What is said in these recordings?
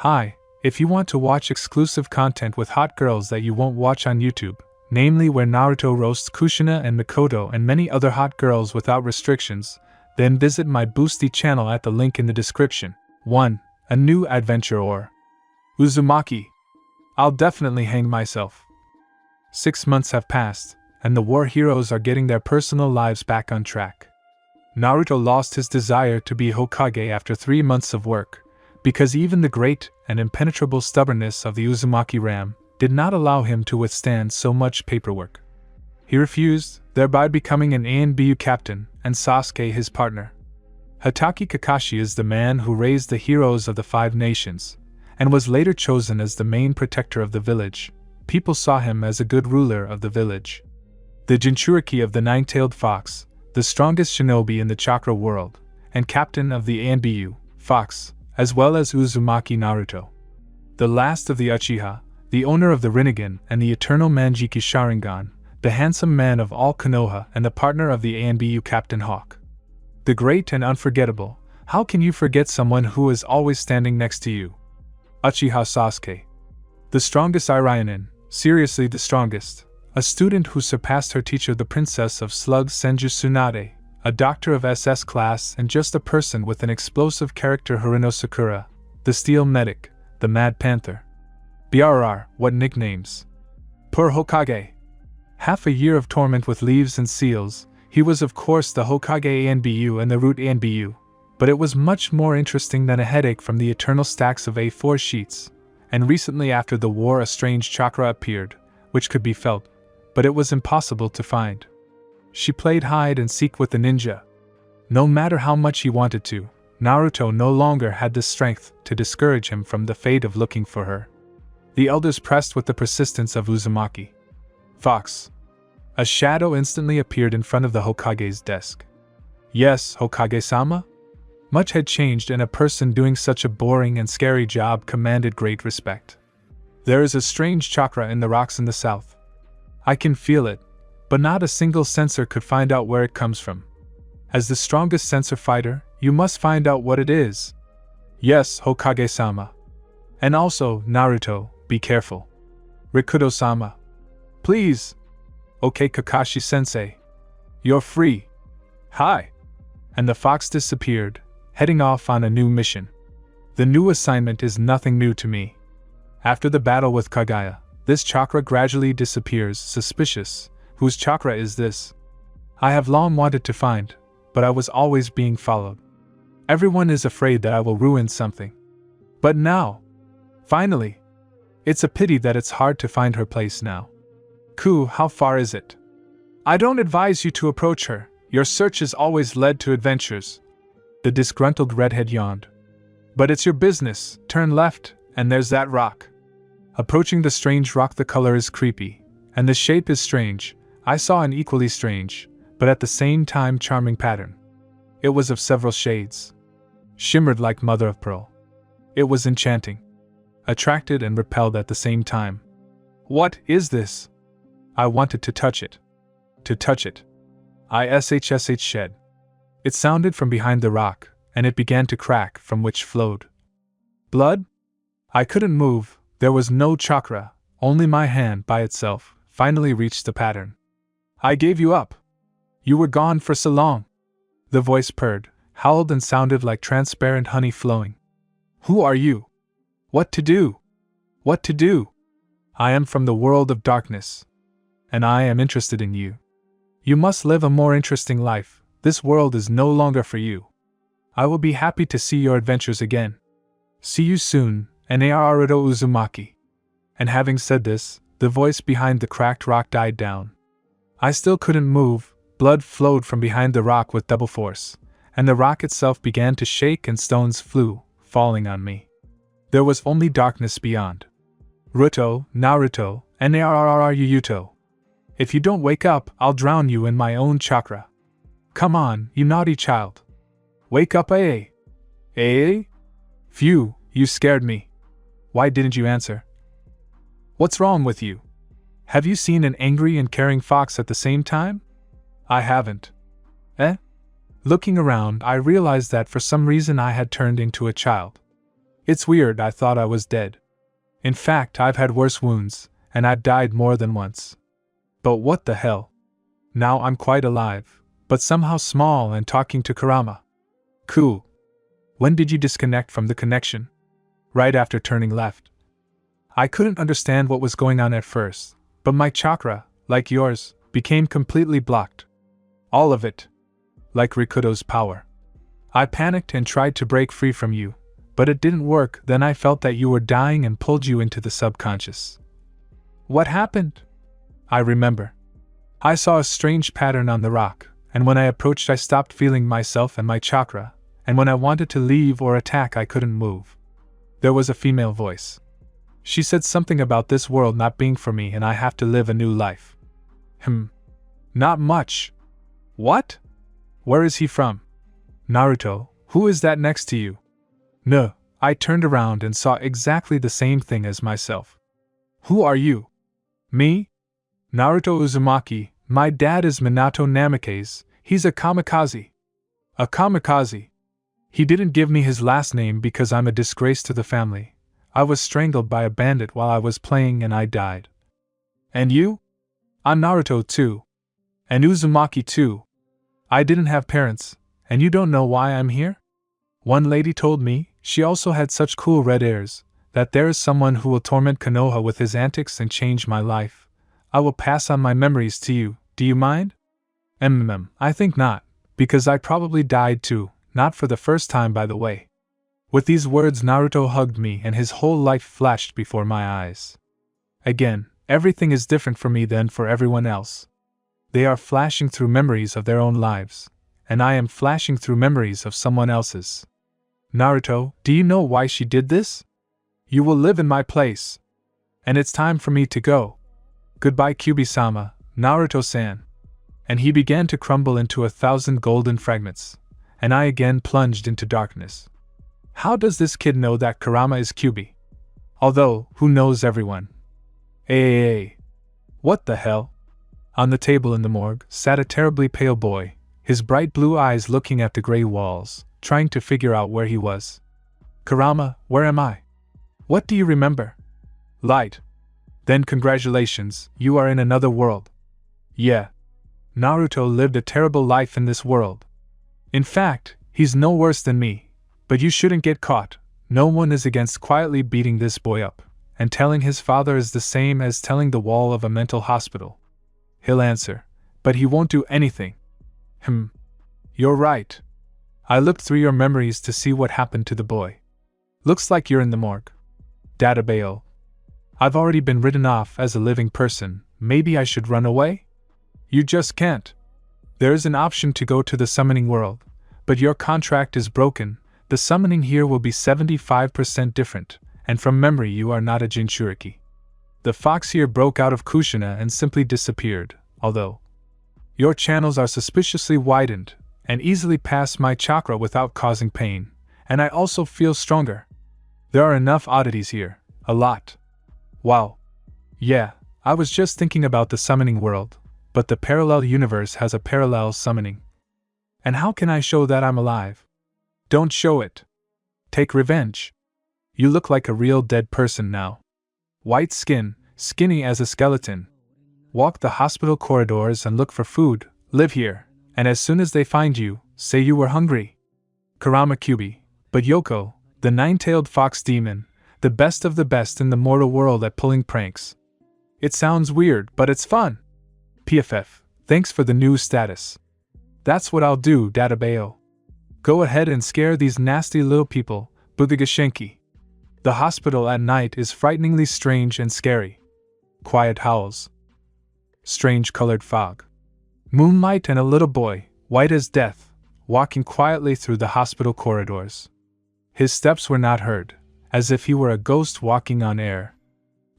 Hi, if you want to watch exclusive content with hot girls that you won't watch on YouTube, namely where Naruto roasts Kushina and Mikoto and many other hot girls without restrictions, then visit my Boosty channel at the link in the description. 1. A new adventure or Uzumaki. I'll definitely hang myself. 6 months have passed, and the war heroes are getting their personal lives back on track. Naruto lost his desire to be Hokage after 3 months of work, because even the great and impenetrable stubbornness of the Uzumaki Ram did not allow him to withstand so much paperwork. He refused, thereby becoming an ANBU captain and Sasuke his partner. Hatake Kakashi is the man who raised the heroes of the 5 nations, and was later chosen as the main protector of the village. People saw him as a good ruler of the village. The Jinchuriki of the Nine-Tailed Fox, the strongest shinobi in the chakra world, and captain of the ANBU, Fox, as well as Uzumaki Naruto. The last of the Uchiha, the owner of the Rinnegan and the eternal Manjiki Sharingan, the handsome man of all Konoha and the partner of the ANBU Captain Hawk. The great and unforgettable, how can you forget someone who is always standing next to you? Uchiha Sasuke. The strongest Irionin, seriously the strongest, a student who surpassed her teacher the princess of slugs Senju Tsunade, a doctor of SS class and just a person with an explosive character Haruno Sakura, the steel medic, the Mad Panther. BRR, what nicknames. Poor Hokage. Half a year of torment with leaves and seals, he was of course the Hokage ANBU and the Root ANBU, but it was much more interesting than a headache from the eternal stacks of A4 sheets, and recently after the war a strange chakra appeared, which could be felt, but it was impossible to find. She played hide and seek with the ninja. No matter how much he wanted to, Naruto no longer had the strength to discourage him from the fate of looking for her. The elders pressed with the persistence of Uzumaki. Fox. A shadow instantly appeared in front of the Hokage's desk. Yes, Hokage-sama? Much had changed and a person doing such a boring and scary job commanded great respect. There is a strange chakra in the rocks in the south. I can feel it, but not a single sensor could find out where it comes from. As the strongest sensor fighter, you must find out what it is. Yes, Hokage-sama. And also, Naruto, be careful. Rikudo-sama. Please. Okay, Kakashi-sensei. You're free. Hi. And the fox disappeared, heading off on a new mission. The new assignment is nothing new to me. After the battle with Kaguya, this chakra gradually disappears, suspicious. Whose chakra is this? I have long wanted to find, but I was always being followed. Everyone is afraid that I will ruin something. But now, finally, it's a pity that it's hard to find her place now. Ku, how far is it? I don't advise you to approach her. Your search has always led to adventures. The disgruntled redhead yawned. But it's your business. Turn left, and there's that rock. Approaching the strange rock, the color is creepy, and the shape is strange. I saw an equally strange, but at the same time charming pattern. It was of several shades. Shimmered like mother of pearl. It was enchanting. Attracted and repelled at the same time. What is this? I wanted to touch it. To touch it. I shsh shed. It sounded from behind the rock, and it began to crack, from which flowed blood? I couldn't move, there was no chakra, only my hand by itself finally reached the pattern. I gave you up. You were gone for so long. The voice purred, howled and sounded like transparent honey flowing. Who are you? What to do? What to do? I am from the world of darkness. And I am interested in you. You must live a more interesting life. This world is no longer for you. I will be happy to see your adventures again. See you soon, Naruto Uzumaki. And having said this, the voice behind the cracked rock died down. I still couldn't move, blood flowed from behind the rock with double force, and the rock itself began to shake and stones flew, falling on me. There was only darkness beyond. Naruto, Naruto. If you don't wake up, I'll drown you in my own chakra. Come on, you naughty child. Wake up, eh? Eh? Phew, you scared me. Why didn't you answer? What's wrong with you? Have you seen an angry and caring fox at the same time? I haven't. Eh? Looking around, I realized that for some reason I had turned into a child. It's weird, I thought I was dead. In fact, I've had worse wounds, and I've died more than once. But what the hell? Now I'm quite alive, but somehow small and talking to Kurama. Cool. When did you disconnect from the connection? Right after turning left. I couldn't understand what was going on at first, but my chakra, like yours, became completely blocked. All of it. Like Rikudo's power. I panicked and tried to break free from you, but it didn't work. Then I felt that you were dying and pulled you into the subconscious. What happened? I remember. I saw a strange pattern on the rock, and when I approached I stopped feeling myself and my chakra, and when I wanted to leave or attack I couldn't move. There was a female voice. She said something about this world not being for me and I have to live a new life. Not much. What? Where is he from? Naruto, who is that next to you? No, I turned around and saw exactly the same thing as myself. Who are you? Me? Naruto Uzumaki, my dad is Minato Namikaze, he's a kamikaze. A kamikaze? He didn't give me his last name because I'm a disgrace to the family. I was strangled by a bandit while I was playing and I died. And you? I'm Naruto too. And Uzumaki too. I didn't have parents, and you don't know why I'm here? One lady told me, she also had such cool red hairs, that there is someone who will torment Konoha with his antics and change my life. I will pass on my memories to you, do you mind? I think not, because I probably died too, not for the first time by the way. With these words Naruto hugged me and his whole life flashed before my eyes. Again, everything is different for me than for everyone else. They are flashing through memories of their own lives, and I am flashing through memories of someone else's. Naruto, do you know why she did this? You will live in my place. And it's time for me to go. Goodbye Kyubi-sama, Naruto-san. And he began to crumble into 1,000 golden fragments, and I again plunged into darkness. How does this kid know that Kurama is Kyubi? Although, who knows everyone? What the hell? On the table in the morgue sat a terribly pale boy, his bright blue eyes looking at the gray walls, trying to figure out where he was. Kurama, where am I? What do you remember? Light. Then congratulations, you are in another world. Yeah. Naruto lived a terrible life in this world. In fact, he's no worse than me, but you shouldn't get caught. No one is against quietly beating this boy up, and telling his father is the same as telling the wall of a mental hospital. He'll answer, but he won't do anything. You're right. I looked through your memories to see what happened to the boy. Looks like you're in the morgue. Databeo. I've already been written off as a living person, maybe I should run away? You just can't. There is an option to go to the summoning world, but your contract is broken. The summoning here will be 75% different, and from memory you are not a Jinchuriki. The fox here broke out of Kushina and simply disappeared, although your channels are suspiciously widened, and easily pass my chakra without causing pain, and I also feel stronger. There are enough oddities here, a lot. Wow. Yeah, I was just thinking about the summoning world, but the parallel universe has a parallel summoning. And how can I show that I'm alive? Don't show it. Take revenge. You look like a real dead person now. White skin, skinny as a skeleton. Walk the hospital corridors and look for food, live here, and as soon as they find you, say you were hungry. Kurama Kyubi, but Yoko, the nine-tailed fox demon, the best of the best in the mortal world at pulling pranks. It sounds weird, but it's fun. PFF, thanks for the new status. That's what I'll do, Databeo. Go ahead and scare these nasty little people, Budigashenki. The hospital at night is frighteningly strange and scary. Quiet howls. Strange colored fog. Moonlight and a little boy, white as death, walking quietly through the hospital corridors. His steps were not heard, as if he were a ghost walking on air.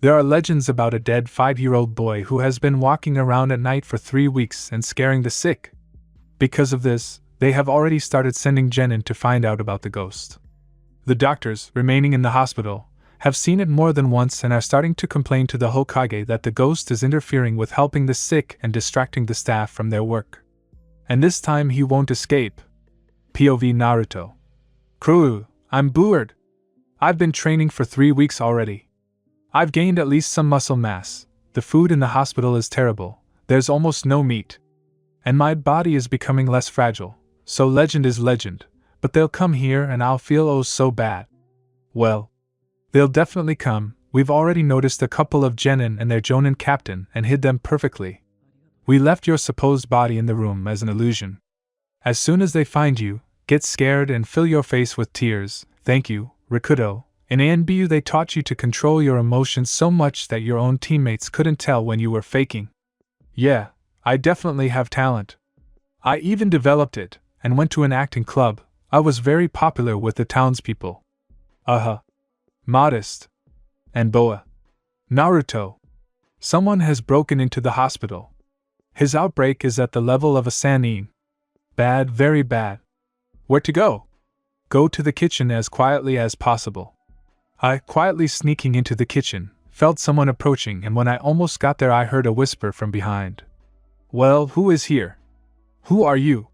There are legends about a dead 5-year-old boy who has been walking around at night for 3 weeks and scaring the sick. Because of this, they have already started sending genin to find out about the ghost. The doctors, remaining in the hospital, have seen it more than once and are starting to complain to the Hokage that the ghost is interfering with helping the sick and distracting the staff from their work. And this time he won't escape. POV Naruto. Crew, I'm bored. I've been training for 3 weeks already. I've gained at least some muscle mass. The food in the hospital is terrible. There's almost no meat. And my body is becoming less fragile. So legend is legend. But they'll come here and I'll feel oh so bad. Well, they'll definitely come. We've already noticed a couple of genin and their jonin captain and hid them perfectly. We left your supposed body in the room as an illusion. As soon as they find you, get scared and fill your face with tears. Thank you, Rikudo. In ANBU they taught you to control your emotions so much that your own teammates couldn't tell when you were faking. Yeah, I definitely have talent. I even developed it, and went to an acting club. I was very popular with the townspeople. Modest. And Boa. Naruto. Someone has broken into the hospital. His outbreak is at the level of a Sannin. Bad, very bad. Where to go? Go to the kitchen as quietly as possible. I, quietly sneaking into the kitchen, felt someone approaching, and when I almost got there I heard a whisper from behind. Well, who is here? Who are you?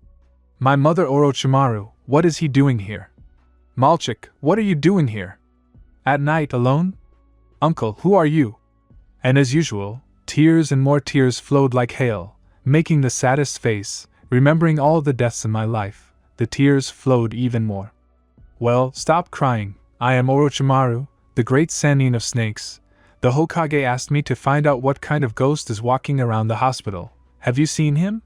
My mother Orochimaru, what is he doing here? Malchik, what are you doing here? At night alone? Uncle, who are you? And as usual, tears and more tears flowed like hail, making the saddest face. Remembering all the deaths in my life, the tears flowed even more. Well, stop crying. I am Orochimaru, the great Sannin of snakes. The Hokage asked me to find out what kind of ghost is walking around the hospital. Have you seen him?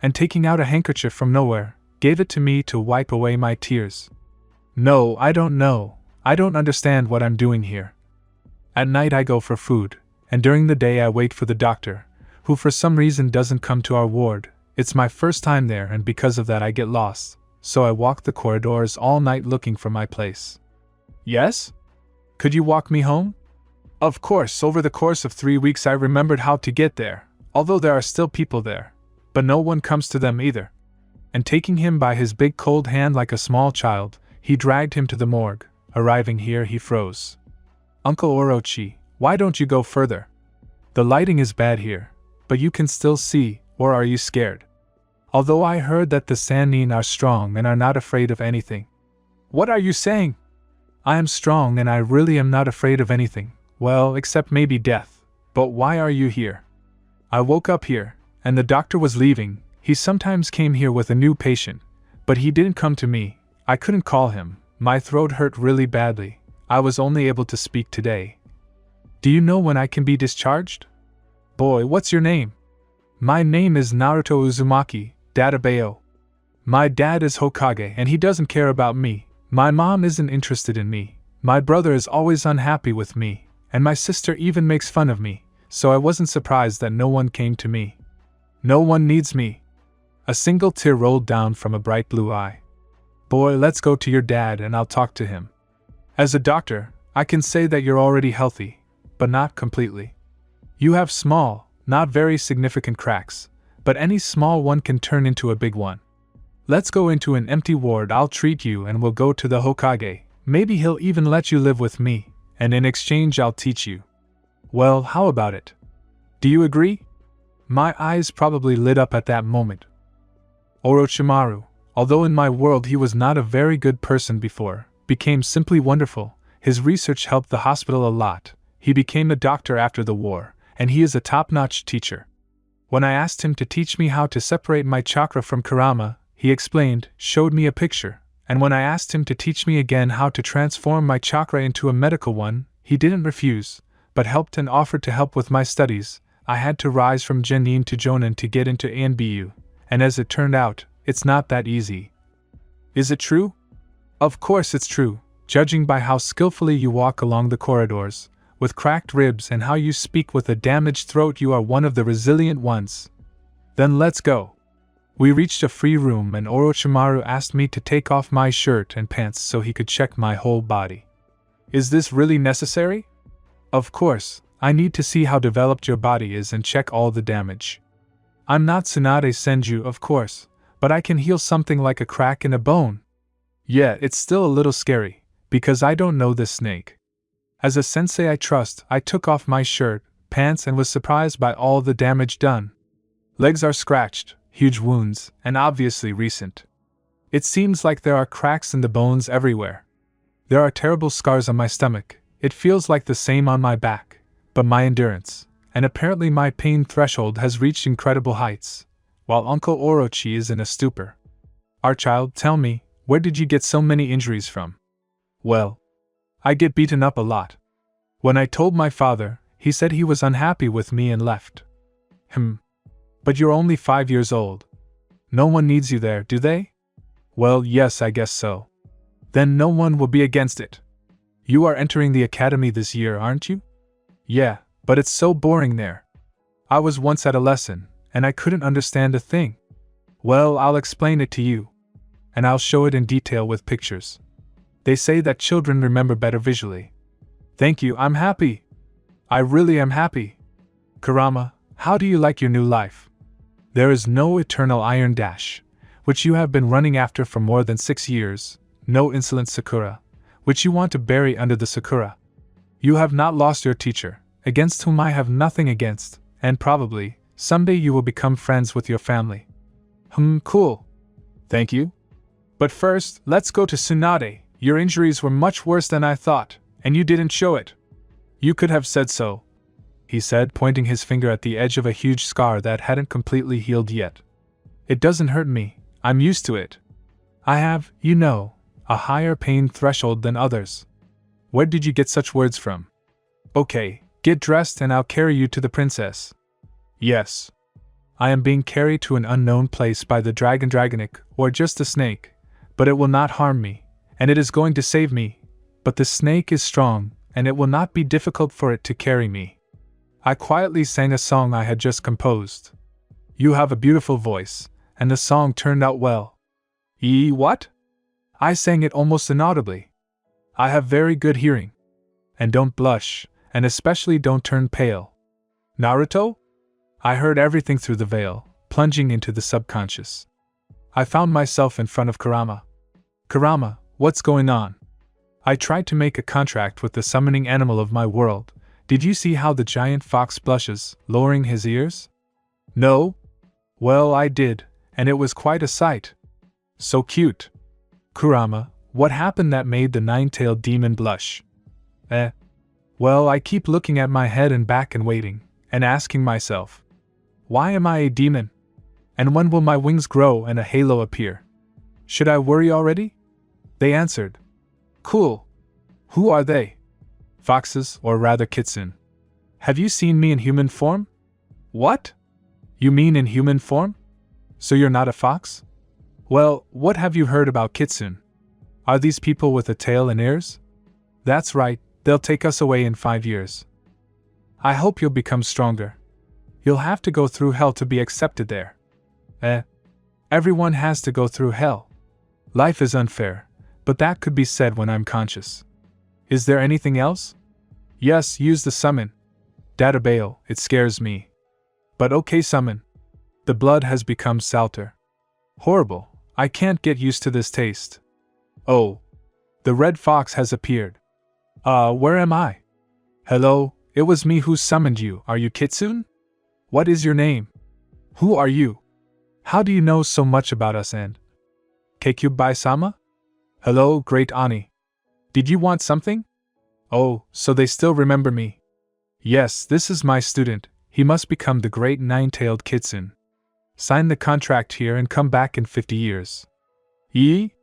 And taking out a handkerchief from nowhere, gave it to me to wipe away my tears. No, I don't know. I don't understand what I'm doing here. At night I go for food, and during the day I wait for the doctor, who for some reason doesn't come to our ward. It's my first time there, and because of that I get lost, so I walk the corridors all night looking for my place. Yes? Could you walk me home? Of course, over the course of 3 weeks I remembered how to get there, although there are still people there, but no one comes to them either. And taking him by his big cold hand like a small child, he dragged him to the morgue. Arriving here he froze. Uncle Orochi, why don't you go further? The lighting is bad here, but you can still see, or are you scared? Although I heard that the Sannin are strong and are not afraid of anything. What are you saying? I am strong and I really am not afraid of anything, well, except maybe death. But why are you here? I woke up here, and the doctor was leaving. He sometimes came here with a new patient, but he didn't come to me. I couldn't call him. My throat hurt really badly. I was only able to speak today. Do you know when I can be discharged? Boy, what's your name? My name is Naruto Uzumaki, Dadabayo. My dad is Hokage and he doesn't care about me. My mom isn't interested in me. My brother is always unhappy with me, and my sister even makes fun of me, so I wasn't surprised that no one came to me. No one needs me. A single tear rolled down from a bright blue eye. Boy, let's go to your dad and I'll talk to him. As a doctor, I can say that you're already healthy, but not completely. You have small, not very significant cracks, but any small one can turn into a big one. Let's go into an empty ward, I'll treat you and we'll go to the Hokage. Maybe he'll even let you live with me, and in exchange I'll teach you. Well, how about it? Do you agree? My eyes probably lit up at that moment. Orochimaru, although in my world he was not a very good person before, became simply wonderful. His research helped the hospital a lot. He became a doctor after the war, and he is a top-notch teacher. When I asked him to teach me how to separate my chakra from karama, he explained, showed me a picture, and when I asked him to teach me again how to transform my chakra into a medical one, he didn't refuse, but helped and offered to help with my studies. I had to rise from Genin to Jonin to get into ANBU, and as it turned out, it's not that easy. Is it true? Of course it's true, judging by how skillfully you walk along the corridors, with cracked ribs, and how you speak with a damaged throat. You are one of the resilient ones. Then let's go. We reached a free room and Orochimaru asked me to take off my shirt and pants so he could check my whole body. Is this really necessary? Of course, I need to see how developed your body is and check all the damage. I'm not Tsunade Senju, of course, but I can heal something like a crack in a bone. Yeah, it's still a little scary, because I don't know this snake. As a sensei I trust, I took off my shirt, pants, and was surprised by all the damage done. Legs are scratched, huge wounds, and obviously recent. It seems like there are cracks in the bones everywhere. There are terrible scars on my stomach, it feels like the same on my back, but my endurance, and apparently my pain threshold has reached incredible heights, while Uncle Orochi is in a stupor. Our child, tell me, where did you get so many injuries from? Well, I get beaten up a lot. When I told my father, he said he was unhappy with me and left. But you're only 5 years old. No one needs you there, do they? Well, yes, I guess so. Then no one will be against it. You are entering the academy this year, aren't you? Yeah, but it's so boring there. I was once at a lesson, and I couldn't understand a thing. Well, I'll explain it to you. And I'll show it in detail with pictures. They say that children remember better visually. Thank you, I'm happy. I really am happy. Kurama, how do you like your new life? There is no eternal iron dash, which you have been running after for more than 6 years, no insolent Sakura, which you want to bury under the Sakura. You have not lost your teacher, against whom I have nothing against, and probably, someday you will become friends with your family. Cool. Thank you. But first, let's go to Tsunade. Your injuries were much worse than I thought, and you didn't show it. You could have said so, he said, pointing his finger at the edge of a huge scar that hadn't completely healed yet. It doesn't hurt me, I'm used to it. I have, a higher pain threshold than others. Where did you get such words from? Okay, get dressed and I'll carry you to the princess. Yes. I am being carried to an unknown place by the dragonic, or just a snake, but it will not harm me, and it is going to save me. But the snake is strong, and it will not be difficult for it to carry me. I quietly sang a song I had just composed. You have a beautiful voice, and the song turned out well. What? I sang it almost inaudibly. I have very good hearing. And don't blush, and especially don't turn pale. Naruto? I heard everything through the veil, plunging into the subconscious. I found myself in front of Kurama. Kurama, what's going on? I tried to make a contract with the summoning animal of my world. Did you see how the giant fox blushes, lowering his ears? No? Well, I did, and it was quite a sight. So cute. Kurama, what happened that made the nine-tailed demon blush? Well, I keep looking at my head and back and waiting, and asking myself, why am I a demon? And when will my wings grow and a halo appear? Should I worry already? They answered. Cool. Who are they? Foxes, or rather kitsune. Have you seen me in human form? What? You mean in human form? So you're not a fox? Well, what have you heard about kitsune? Are these people with a tail and ears? That's right, they'll take us away in 5 years. I hope you'll become stronger. You'll have to go through hell to be accepted there. Everyone has to go through hell. Life is unfair, but that could be said when I'm conscious. Is there anything else? Yes, use the summon. Databao, it scares me. But okay, summon. The blood has become salter. Horrible, I can't get used to this taste. Oh. The red fox has appeared. Where am I? Hello, it was me who summoned you, are you Kitsune? What is your name? Who are you? How do you know so much about us and Keikyubai-sama? Hello, great Ani. Did you want something? Oh, so they still remember me. Yes, this is my student, he must become the great nine-tailed Kitsune. Sign the contract here and come back in 50 years. Yee?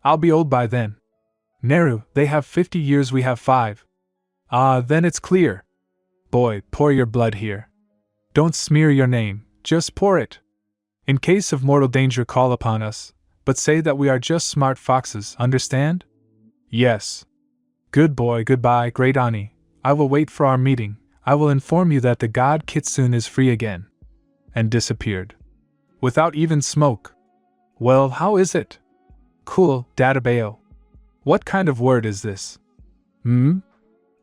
I'll be old by then. Neru, they have 50 years, we have 5. Then it's clear. Boy, pour your blood here. Don't smear your name, just pour it. In case of mortal danger, call upon us, but say that we are just smart foxes, understand? Yes. Good boy, goodbye, great Ani. I will wait for our meeting. I will inform you that the god Kitsune is free again. And disappeared. Without even smoke. Well, how is it? Cool, Databao. What kind of word is this?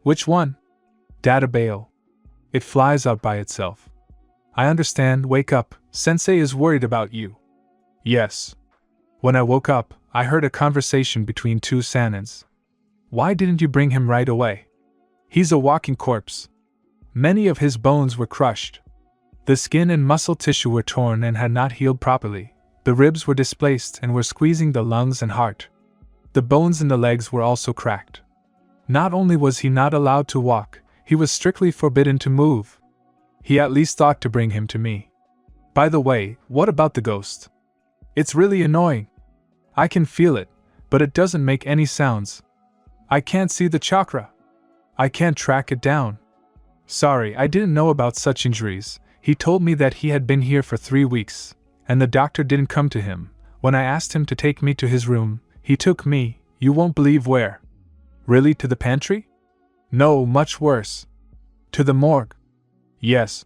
Which one? Databao. It flies out by itself. I understand, wake up, Sensei is worried about you. Yes. When I woke up, I heard a conversation between 2 Sanins. Why didn't you bring him right away? He's a walking corpse. Many of his bones were crushed. The skin and muscle tissue were torn and had not healed properly. The ribs were displaced and were squeezing the lungs and heart. The bones in the legs were also cracked. Not only was he not allowed to walk, he was strictly forbidden to move. He at least thought to bring him to me. By the way, what about the ghost? It's really annoying. I can feel it, but it doesn't make any sounds. I can't see the chakra. I can't track it down. Sorry, I didn't know about such injuries. He told me that he had been here for 3 weeks, and the doctor didn't come to him. When I asked him to take me to his room, he took me, you won't believe where. Really, to the pantry? No, much worse. To the morgue. Yes.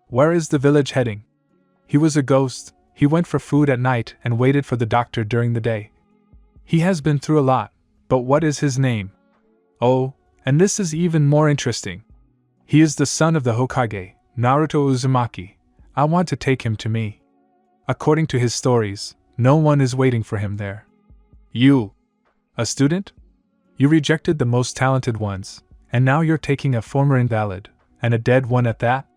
Where is the village heading? He was a ghost. He went for food at night and waited for the doctor during the day. He has been through a lot, but what is his name? Oh, and this is even more interesting. He is the son of the Hokage, Naruto Uzumaki. I want to take him to me. According to his stories, no one is waiting for him there. You, a student? You rejected the most talented ones, and now you're taking a former invalid, and a dead one at that?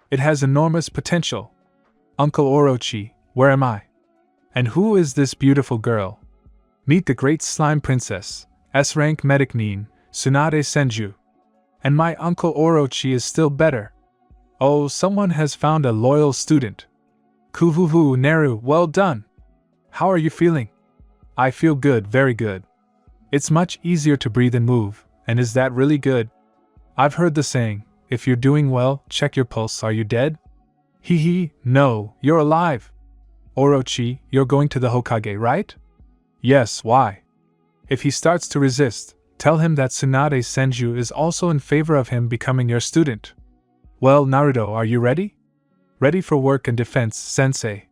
It has enormous potential. Uncle Orochi, where am I? And who is this beautiful girl? Meet the great slime princess, S-rank medic Nin, Tsunade Senju. And my Uncle Orochi is still better. Oh, someone has found a loyal student. Kuhuhu Neru, well done. How are you feeling? I feel good, very good. It's much easier to breathe and move, and is that really good? I've heard the saying, if you're doing well, check your pulse, are you dead? Hee, no, you're alive. Orochi, you're going to the Hokage, right? Yes, why? If he starts to resist, tell him that Tsunade Senju is also in favor of him becoming your student. Well, Naruto, are you ready? Ready for work and defense, sensei.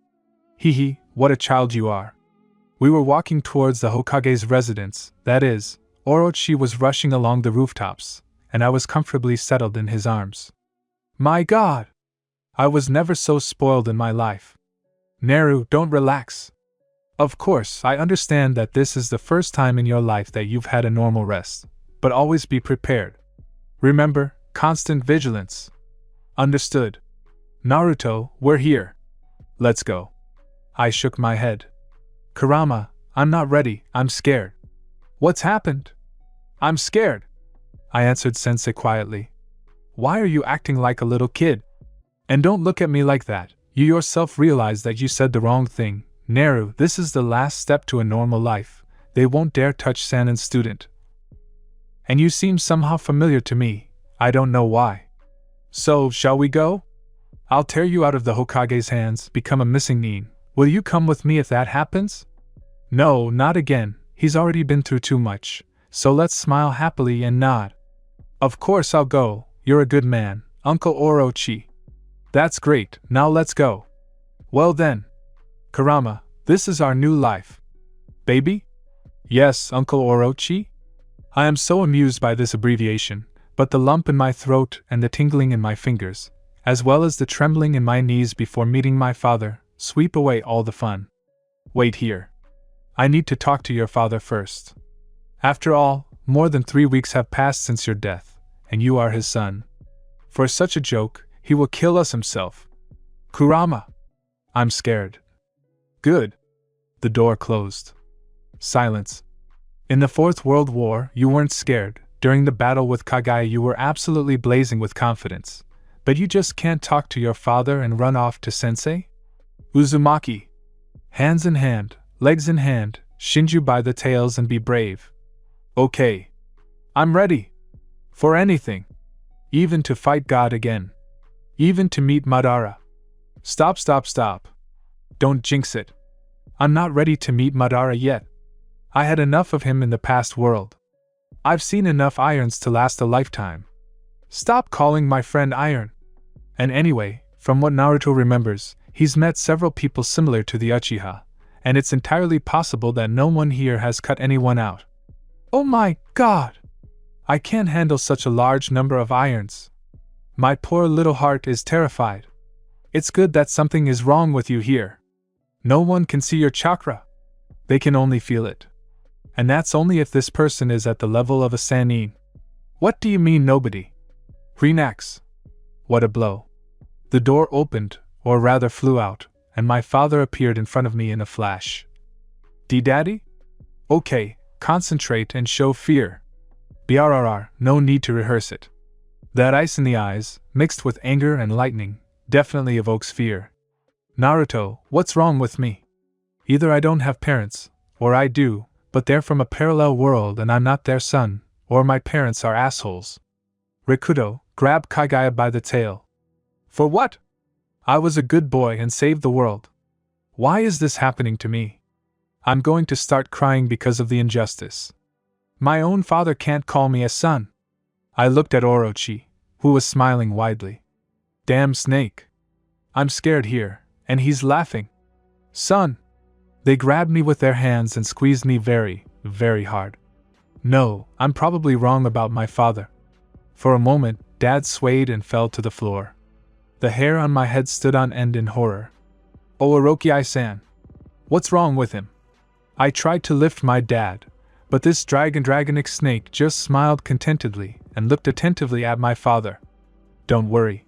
Hee, what a child you are. We were walking towards the Hokage's residence, that is, Orochi was rushing along the rooftops, and I was comfortably settled in his arms. My God! I was never so spoiled in my life. Neru, don't relax. Of course, I understand that this is the first time in your life that you've had a normal rest, but always be prepared. Remember, constant vigilance. Understood. Naruto, we're here. Let's go. I shook my head. Kurama, I'm not ready, I'm scared. What's happened? I'm scared. I answered Sensei quietly. Why are you acting like a little kid? And don't look at me like that, you yourself realize that you said the wrong thing. Neru, this is the last step to a normal life. They won't dare touch Sanen's student. And you seem somehow familiar to me, I don't know why. So, shall we go? I'll tear you out of the Hokage's hands, become a missing Nin. Will you come with me if that happens? No, not again, he's already been through too much, so let's smile happily and nod. Of course I'll go, you're a good man, Uncle Orochi. That's great, now let's go. Well then. Kurama, this is our new life. Baby? Yes, Uncle Orochi? I am so amused by this abbreviation, but the lump in my throat and the tingling in my fingers, as well as the trembling in my knees before meeting my father, sweep away all the fun. Wait here. I need to talk to your father first. After all, more than 3 weeks have passed since your death, and you are his son. For such a joke, he will kill us himself. Kurama! I'm scared. Good. The door closed. Silence. In the Fourth World War, you weren't scared. During the battle with Kage, you were absolutely blazing with confidence. But you just can't talk to your father and run off to Sensei? Uzumaki. Hands in hand, legs in hand, Shinju by the tails and be brave. Okay. I'm ready. For anything. Even to fight God again. Even to meet Madara. Stop. Don't jinx it. I'm not ready to meet Madara yet. I had enough of him in the past world. I've seen enough irons to last a lifetime. Stop calling my friend Iron. And anyway, from what Naruto remembers, he's met several people similar to the Uchiha, and it's entirely possible that no one here has cut anyone out. Oh my God! I can't handle such a large number of irons. My poor little heart is terrified. It's good that something is wrong with you here. No one can see your chakra. They can only feel it. And that's only if this person is at the level of a Sannin. What do you mean nobody? Renax. What a blow. The door opened, or rather flew out, and my father appeared in front of me in a flash. D-Daddy? Okay, concentrate and show fear. BRRR, no need to rehearse it. That ice in the eyes, mixed with anger and lightning, definitely evokes fear. Naruto, what's wrong with me? Either I don't have parents, or I do, but they're from a parallel world and I'm not their son, or my parents are assholes. Rikudo, grab Kagaya by the tail. For what? I was a good boy and saved the world. Why is this happening to me? I'm going to start crying because of the injustice. My own father can't call me a son. I looked at Orochi, who was smiling widely. Damn snake. I'm scared here, and he's laughing. Son! They grabbed me with their hands and squeezed me very, very hard. No, I'm probably wrong about my father. For a moment, Dad swayed and fell to the floor. The hair on my head stood on end in horror. Oh, Orochi-san. What's wrong with him? I tried to lift my dad, but this dragonic snake just smiled contentedly and looked attentively at my father. Don't worry.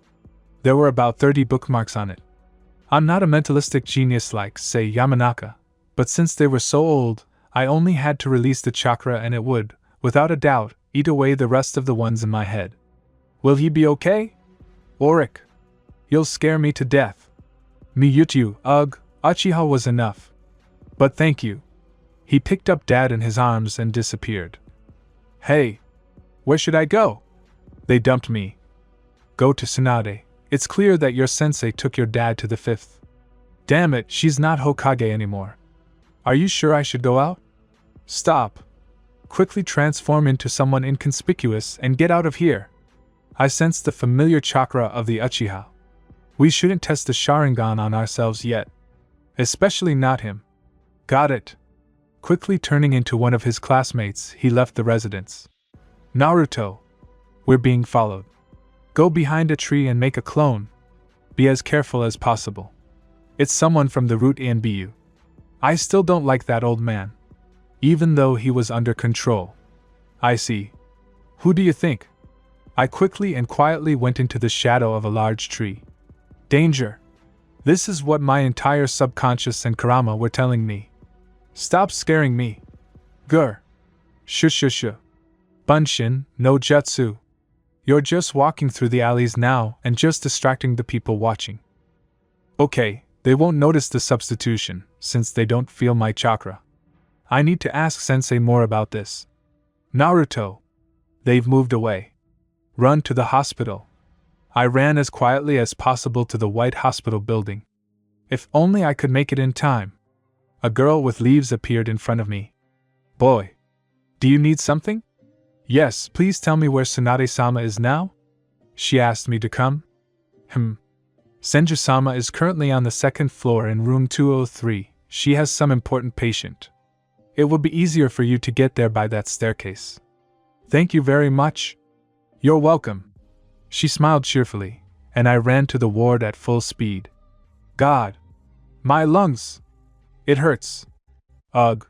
There were about 30 bookmarks on it. I'm not a mentalistic genius like, say, Yamanaka, but since they were so old, I only had to release the chakra and it would, without a doubt, eat away the rest of the ones in my head. Will he be okay? Auric. You'll scare me to death. Miyutyu, ugh, Uchiha was enough. But thank you. He picked up Dad in his arms and disappeared. Hey! Where should I go? They dumped me. Go to Tsunade. It's clear that your sensei took your dad to the 5th. Damn it, she's not Hokage anymore. Are you sure I should go out? Stop. Quickly transform into someone inconspicuous and get out of here. I sensed the familiar chakra of the Uchiha. We shouldn't test the Sharingan on ourselves yet. Especially not him. Got it. Quickly turning into one of his classmates, he left the residence. Naruto. We're being followed. Go behind a tree and make a clone. Be as careful as possible. It's someone from the Root NBU. I still don't like that old man. Even though he was under control. I see. Who do you think? I quickly and quietly went into the shadow of a large tree. Danger. This is what my entire subconscious and Kurama were telling me. Stop scaring me. Grr. Shushushu. Bunshin, no jutsu. You're just walking through the alleys now and just distracting the people watching. Okay, they won't notice the substitution, since they don't feel my chakra. I need to ask Sensei more about this. Naruto. They've moved away. Run to the hospital. I ran as quietly as possible to the White Hospital building. If only I could make it in time. A girl with leaves appeared in front of me. Boy. Do you need something? Yes, please tell me where Tsunade-sama is now? She asked me to come. Senju-sama is currently on the 2nd floor in room 203. She has some important patient. It will be easier for you to get there by that staircase. Thank you very much. You're welcome. She smiled cheerfully, and I ran to the ward at full speed. God. My lungs. It hurts. Ugh.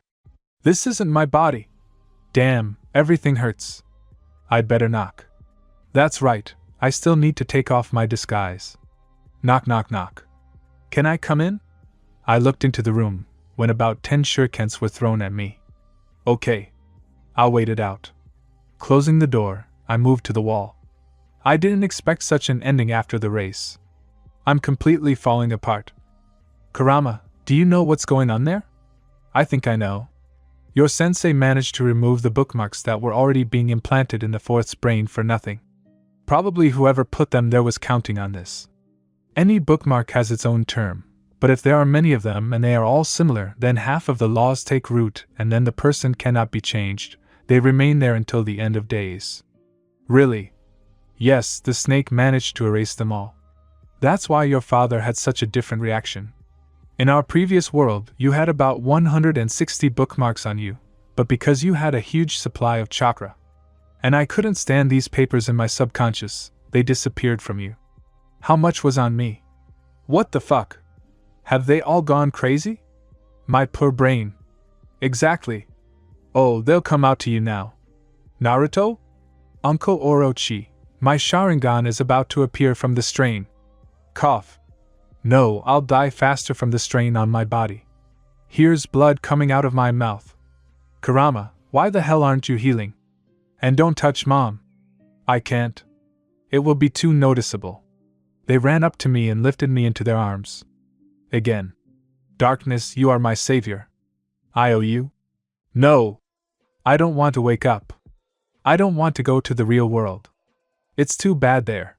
This isn't my body. Damn, everything hurts. I'd better knock. That's right, I still need to take off my disguise. Knock knock knock. Can I come in? I looked into the room, when about 10 shurikens were thrown at me. Okay. I'll wait it out. Closing the door, I moved to the wall. I didn't expect such an ending after the race. I'm completely falling apart. Kurama, do you know what's going on there? I think I know. Your sensei managed to remove the bookmarks that were already being implanted in the 4th's brain for nothing. Probably whoever put them there was counting on this. Any bookmark has its own term, but if there are many of them and they are all similar, then half of the laws take root and then the person cannot be changed. They remain there until the end of days. Really? Yes, the snake managed to erase them all. That's why your father had such a different reaction. In our previous world, you had about 160 bookmarks on you, but because you had a huge supply of chakra, and I couldn't stand these papers in my subconscious, they disappeared from you. How much was on me? What the fuck? Have they all gone crazy? My poor brain. Exactly. Oh, they'll come out to you now. Naruto? Uncle Orochi, my Sharingan is about to appear from the strain. Cough. No, I'll die faster from the strain on my body. Here's blood coming out of my mouth. Kurama, Why the hell aren't you healing? And don't touch Mom. I can't. It will be too noticeable. They ran up to me and lifted me into their arms. Again. Darkness, you are my savior. I owe you? No. I don't want to wake up. I don't want to go to the real world. It's too bad there.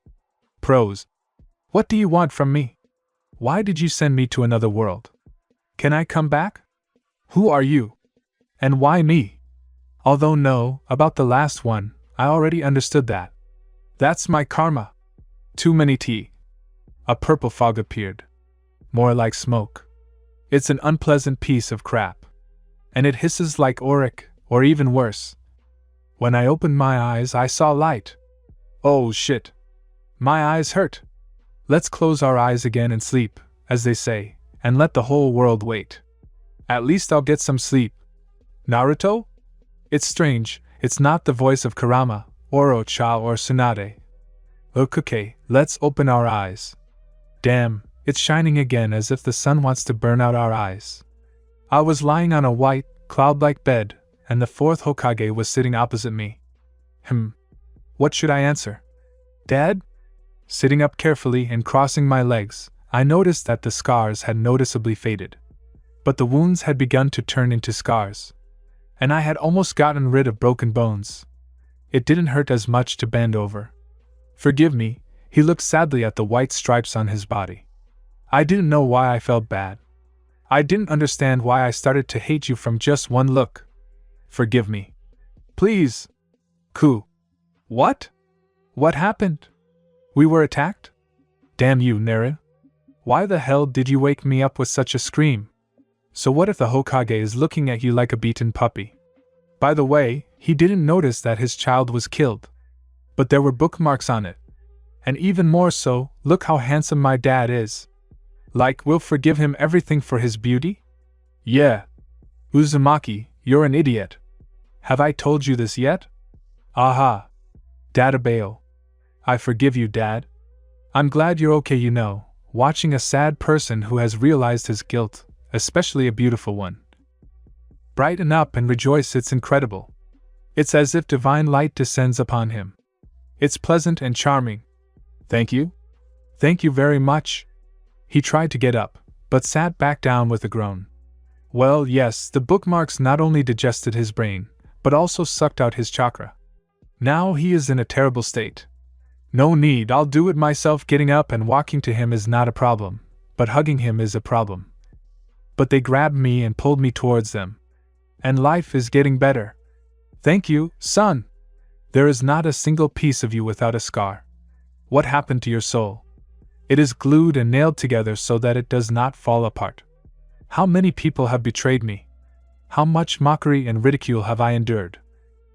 Pros. What do you want from me? Why did you send me to another world? Can I come back? Who are you? And why me? Although no, about the last one, I already understood that. That's my karma. Too many tea. A purple fog appeared. More like smoke. It's an unpleasant piece of crap. And it hisses like auric, or even worse. When I opened my eyes, I saw light. Oh shit. My eyes hurt. Let's close our eyes again and sleep, as they say, and let the whole world wait. At least I'll get some sleep. Naruto? It's strange, it's not the voice of Kurama, Orochi or Tsunade. Okay, let's open our eyes. Damn, it's shining again as if the sun wants to burn out our eyes. I was lying on a white, cloud-like bed, and the fourth Hokage was sitting opposite me. What should I answer? Dad? Sitting up carefully and crossing my legs, I noticed that the scars had noticeably faded. But the wounds had begun to turn into scars. And I had almost gotten rid of broken bones. It didn't hurt as much to bend over. Forgive me, he looked sadly at the white stripes on his body. I didn't know why I felt bad. I didn't understand why I started to hate you from just one look. Forgive me. Please. What? What happened? We were attacked? Damn you, Naru. Why the hell did you wake me up with such a scream? So what if the Hokage is looking at you like a beaten puppy? By the way, he didn't notice that his child was killed. But there were bookmarks on it. And even more so, look how handsome my dad is. Like, we'll forgive him everything for his beauty? Yeah. Uzumaki, you're an idiot. Have I told you this yet? Aha. Dadabao. I forgive you, Dad. I'm glad you're okay, you know, watching a sad person who has realized his guilt, especially a beautiful one. Brighten up and rejoice, it's incredible. It's as if divine light descends upon him. It's pleasant and charming. Thank you? Thank you very much. He tried to get up, but sat back down with a groan. Well, yes, the bookmarks not only digested his brain, but also sucked out his chakra. Now he is in a terrible state. No need, I'll do it myself. Getting up and walking to him is not a problem, but hugging him is a problem. But they grabbed me and pulled me towards them. And life is getting better. Thank you, son. There is not a single piece of you without a scar. What happened to your soul? It is glued and nailed together so that it does not fall apart. How many people have betrayed me? How much mockery and ridicule have I endured?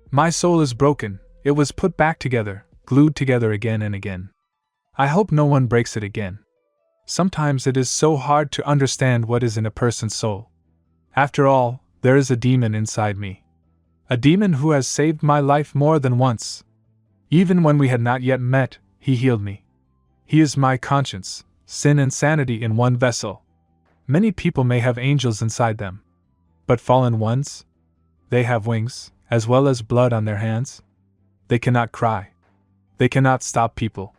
My soul is broken, it was put back together, glued together again and again. I hope no one breaks it again. Sometimes it is so hard to understand what is in a person's soul. After all, there is a demon inside me. A demon who has saved my life more than once. Even when we had not yet met, he healed me. He is my conscience, sin and sanity in one vessel. Many people may have angels inside them. But fallen ones? They have wings, as well as blood on their hands. They cannot cry. They cannot stop people.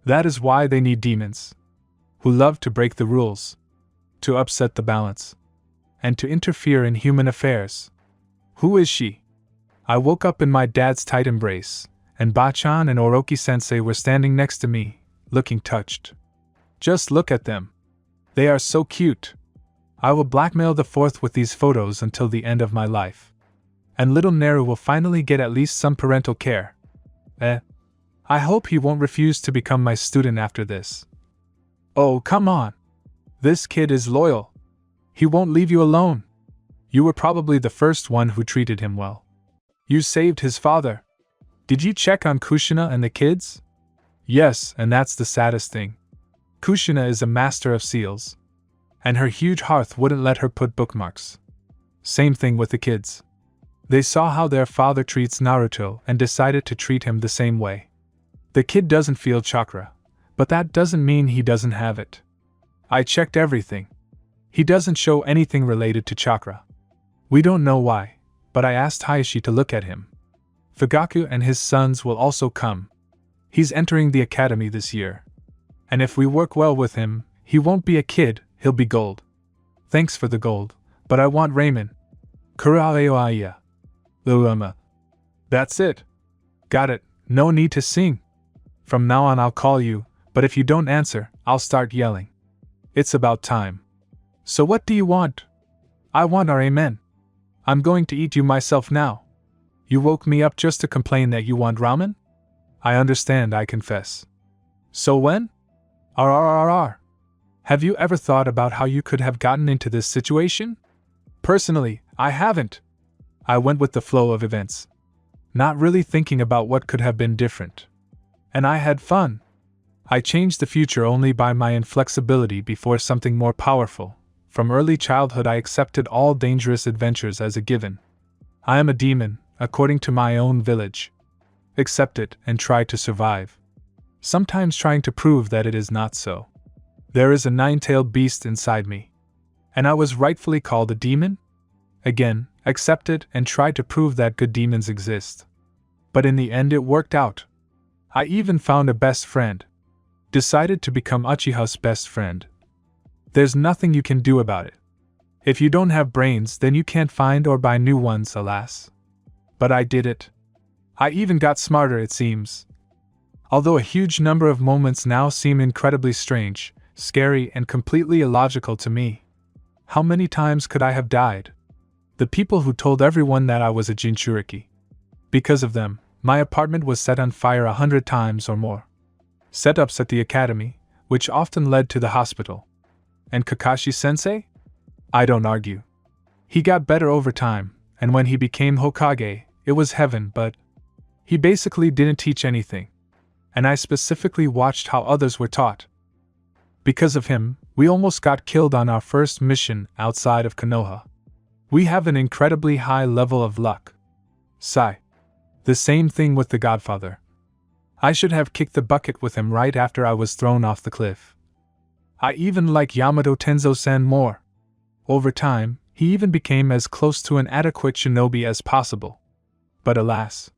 That is why they need demons. Who love to break the rules, to upset the balance, and to interfere in human affairs. Who is she? I woke up in my dad's tight embrace, and Bachan and Orochi-sensei were standing next to me, looking touched. Just look at them. They are so cute. I will blackmail the fourth with these photos until the end of my life. And little Naru will finally get at least some parental care. I hope he won't refuse to become my student after this. Oh, come on. This kid is loyal. He won't leave you alone. You were probably the first one who treated him well. You saved his father. Did you check on Kushina and the kids? Yes, and that's the saddest thing. Kushina is a master of seals. And her huge hearth wouldn't let her put bookmarks. Same thing with the kids. They saw how their father treats Naruto and decided to treat him the same way. The kid doesn't feel chakra, but that doesn't mean he doesn't have it. I checked everything. He doesn't show anything related to chakra. We don't know why, but I asked Hayashi to look at him. Fugaku and his sons will also come. He's entering the academy this year. And if we work well with him, he won't be a kid, he'll be gold. Thanks for the gold, but I want ramen. Kuraeoaya. Luama. That's it. Got it, no need to sing. From now on I'll call you, but if you don't answer, I'll start yelling. It's about time. So what do you want? I want our amen. I'm going to eat you myself now. You woke me up just to complain that you want ramen? I understand, I confess. So when? RRRR. Have you ever thought about how you could have gotten into this situation? Personally, I haven't. I went with the flow of events, not really thinking about what could have been different. And I had fun. I changed the future only by my inflexibility before something more powerful. From early childhood I accepted all dangerous adventures as a given. I am a demon, according to my own village. Accept it and try to survive. Sometimes trying to prove that it is not so. There is a nine-tailed beast inside me. And I was rightfully called a demon? Again, accept it and try to prove that good demons exist. But in the end it worked out. I even found a best friend. Decided to become Uchiha's best friend. There's nothing you can do about it. If you don't have brains, then you can't find or buy new ones, alas. But I did it. I even got smarter, it seems. Although a huge number of moments now seem incredibly strange, scary, and completely illogical to me. How many times could I have died? The people who told everyone that I was a Jinchuriki. Because of them, my apartment was set on fire 100 times or more. Setups at the academy, which often led to the hospital. And Kakashi-sensei? I don't argue. He got better over time, and when he became Hokage, it was heaven, but he basically didn't teach anything. And I specifically watched how others were taught. Because of him, we almost got killed on our first mission outside of Konoha. We have an incredibly high level of luck. Sigh. The same thing with the Godfather. I should have kicked the bucket with him right after I was thrown off the cliff. I even like Yamato Tenzo-san more. Over time, he even became as close to an adequate shinobi as possible. But alas,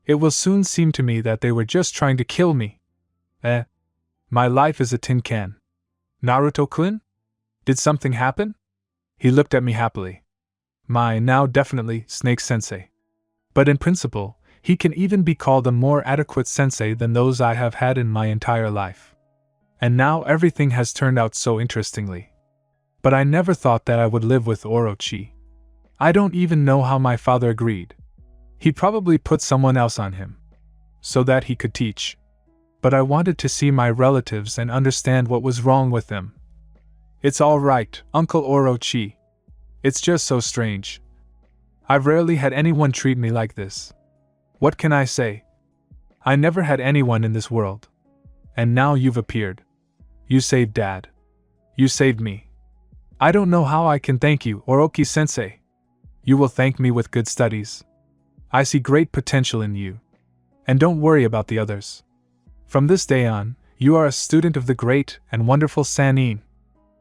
it will soon seem to me that they were just trying to kill me. My life is a tin can. Naruto-kun? Did something happen? He looked at me happily. Now definitely, Snake-sensei. But in principle, he can even be called a more adequate sensei than those I have had in my entire life. And now everything has turned out so interestingly. But I never thought that I would live with Orochi. I don't even know how my father agreed. He probably put someone else on him, so that he could teach. But I wanted to see my relatives and understand what was wrong with them. It's all right, Uncle Orochi. It's just so strange. I've rarely had anyone treat me like this. What can I say? I never had anyone in this world. And now you've appeared. You saved Dad. You saved me. I don't know how I can thank you, Orochi-sensei. You will thank me with good studies. I see great potential in you. And don't worry about the others. From this day on, you are a student of the great and wonderful Sannin.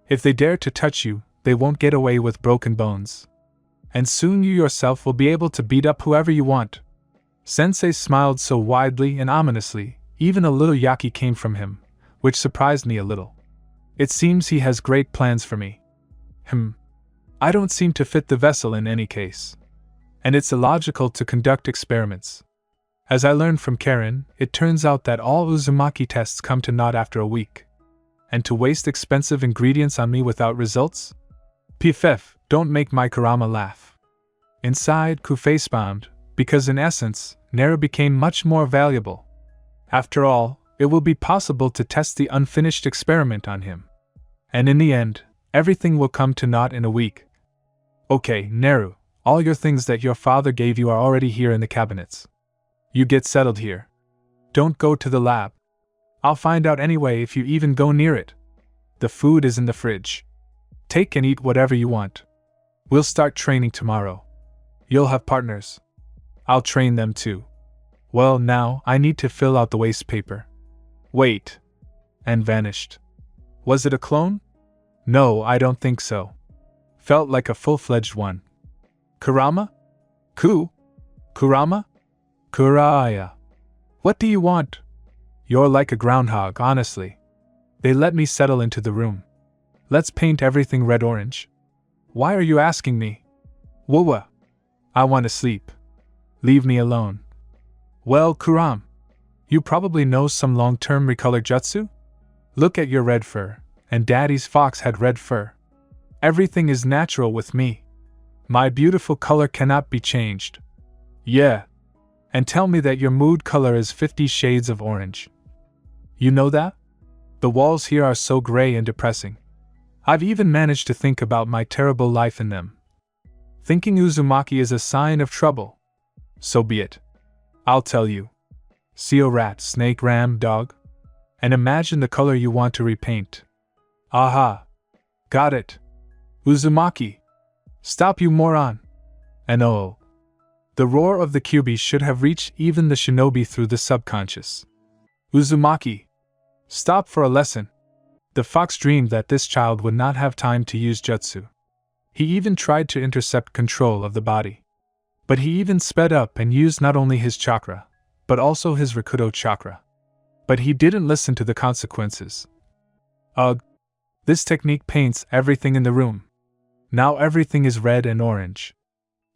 If they dare to touch you, they won't get away with broken bones. And soon you yourself will be able to beat up whoever you want. Sensei smiled so widely and ominously, even a little yaki came from him, which surprised me a little. It seems he has great plans for me. I don't seem to fit the vessel in any case. And it's illogical to conduct experiments. As I learned from Karen, it turns out that all Uzumaki tests come to naught after a week. And to waste expensive ingredients on me without results? PFF, don't make my Kurama laugh. Inside, Ku facepalmed, because in essence, Nara became much more valuable. After all, it will be possible to test the unfinished experiment on him. And in the end, everything will come to naught in a week. Okay, Naru, all your things that your father gave you are already here in the cabinets. You get settled here. Don't go to the lab. I'll find out anyway if you even go near it. The food is in the fridge. Take and eat whatever you want. We'll start training tomorrow. You'll have partners. I'll train them too. Well, now I need to fill out the waste paper. Wait. And vanished. Was it a clone? No, I don't think so. Felt like a full-fledged one. Kurama? Kurama? Kuraya. What do you want? You're like a groundhog, honestly. They let me settle into the room. Let's paint everything red-orange. Why are you asking me? Whoa. I want to sleep. Leave me alone. Well, Kuram, you probably know some long-term recolor jutsu? Look at your red fur, and Daddy's fox had red fur. Everything is natural with me. My beautiful color cannot be changed. Yeah. And tell me that your mood color is 50 shades of orange. You know that? The walls here are so gray and depressing. I've even managed to think about my terrible life in them. Thinking Uzumaki is a sign of trouble. So be it. I'll tell you. Seal rat, snake, ram, dog. And imagine the color you want to repaint. Aha. Got it. Uzumaki. Stop, you moron. And oh. The roar of the Kyuubi should have reached even the shinobi through the subconscious. Uzumaki. Stop for a lesson. The fox dreamed that this child would not have time to use jutsu. He even tried to intercept control of the body. But he even sped up and used not only his chakra, but also his Rakuto chakra. But he didn't listen to the consequences. Ugh. This technique paints everything in the room. Now everything is red and orange.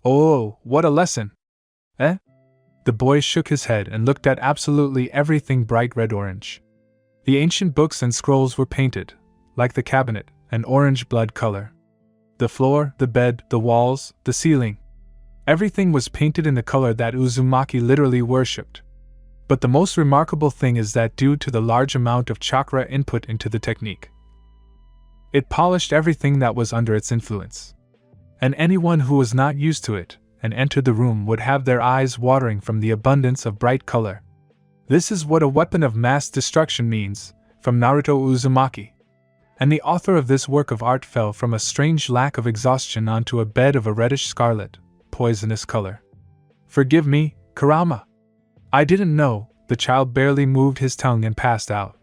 Oh, what a lesson! Eh? The boy shook his head and looked at absolutely everything bright red-orange. The ancient books and scrolls were painted, like the cabinet, an orange blood color. The floor, the bed, the walls, the ceiling. Everything was painted in the color that Uzumaki literally worshipped. But the most remarkable thing is that due to the large amount of chakra input into the technique, it polished everything that was under its influence. And anyone who was not used to it and entered the room would have their eyes watering from the abundance of bright color. This is what a weapon of mass destruction means, from Naruto Uzumaki. And the author of this work of art fell from a strange lack of exhaustion onto a bed of a reddish scarlet, poisonous color. Forgive me, Kurama. I didn't know. The child barely moved his tongue and passed out.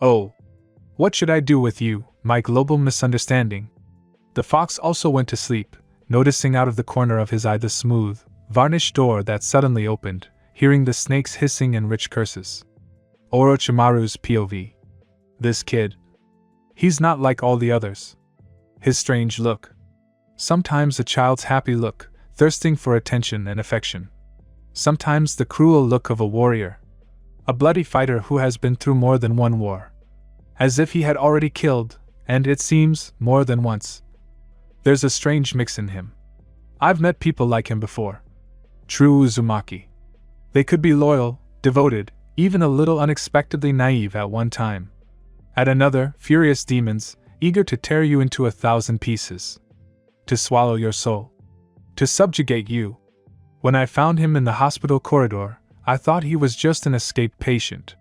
Oh. What should I do with you, my global misunderstanding? The fox also went to sleep, noticing out of the corner of his eye the smooth, varnished door that suddenly opened, hearing the snake's hissing and rich curses. Orochimaru's POV. This kid. He's not like all the others. His strange look. Sometimes a child's happy look, thirsting for attention and affection. Sometimes the cruel look of a warrior. A bloody fighter who has been through more than one war. As if he had already killed, and it seems, more than once. There's a strange mix in him. I've met people like him before. True Uzumaki. They could be loyal, devoted, even a little unexpectedly naive at one time. At another, furious demons, eager to tear you into 1,000 pieces. To swallow your soul. To subjugate you. When I found him in the hospital corridor, I thought he was just an escaped patient.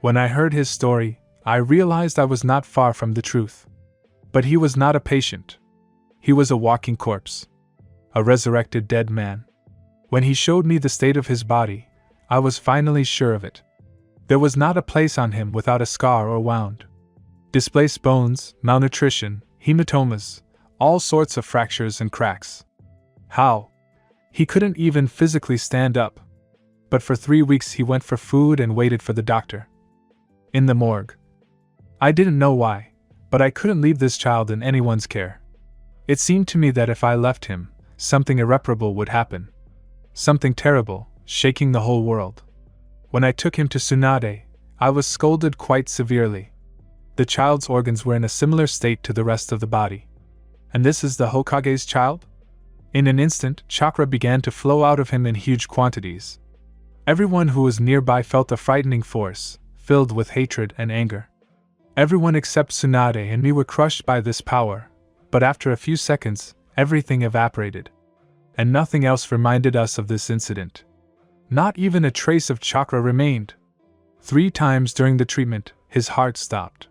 When I heard his story, I realized I was not far from the truth. But he was not a patient. He was a walking corpse. A resurrected dead man. When he showed me the state of his body, I was finally sure of it. There was not a place on him without a scar or wound. Displaced bones, malnutrition, hematomas, all sorts of fractures and cracks. How? He couldn't even physically stand up. But for 3 weeks he went for food and waited for the doctor. In the morgue. I didn't know why, but I couldn't leave this child in anyone's care. It seemed to me that if I left him, something irreparable would happen. Something terrible, shaking the whole world. When I took him to Tsunade, I was scolded quite severely. The child's organs were in a similar state to the rest of the body. And this is the Hokage's child? In an instant, chakra began to flow out of him in huge quantities. Everyone who was nearby felt a frightening force, filled with hatred and anger. Everyone except Tsunade and me were crushed by this power, but after a few seconds, everything evaporated. And nothing else reminded us of this incident. Not even a trace of chakra remained. 3 times during the treatment, his heart stopped.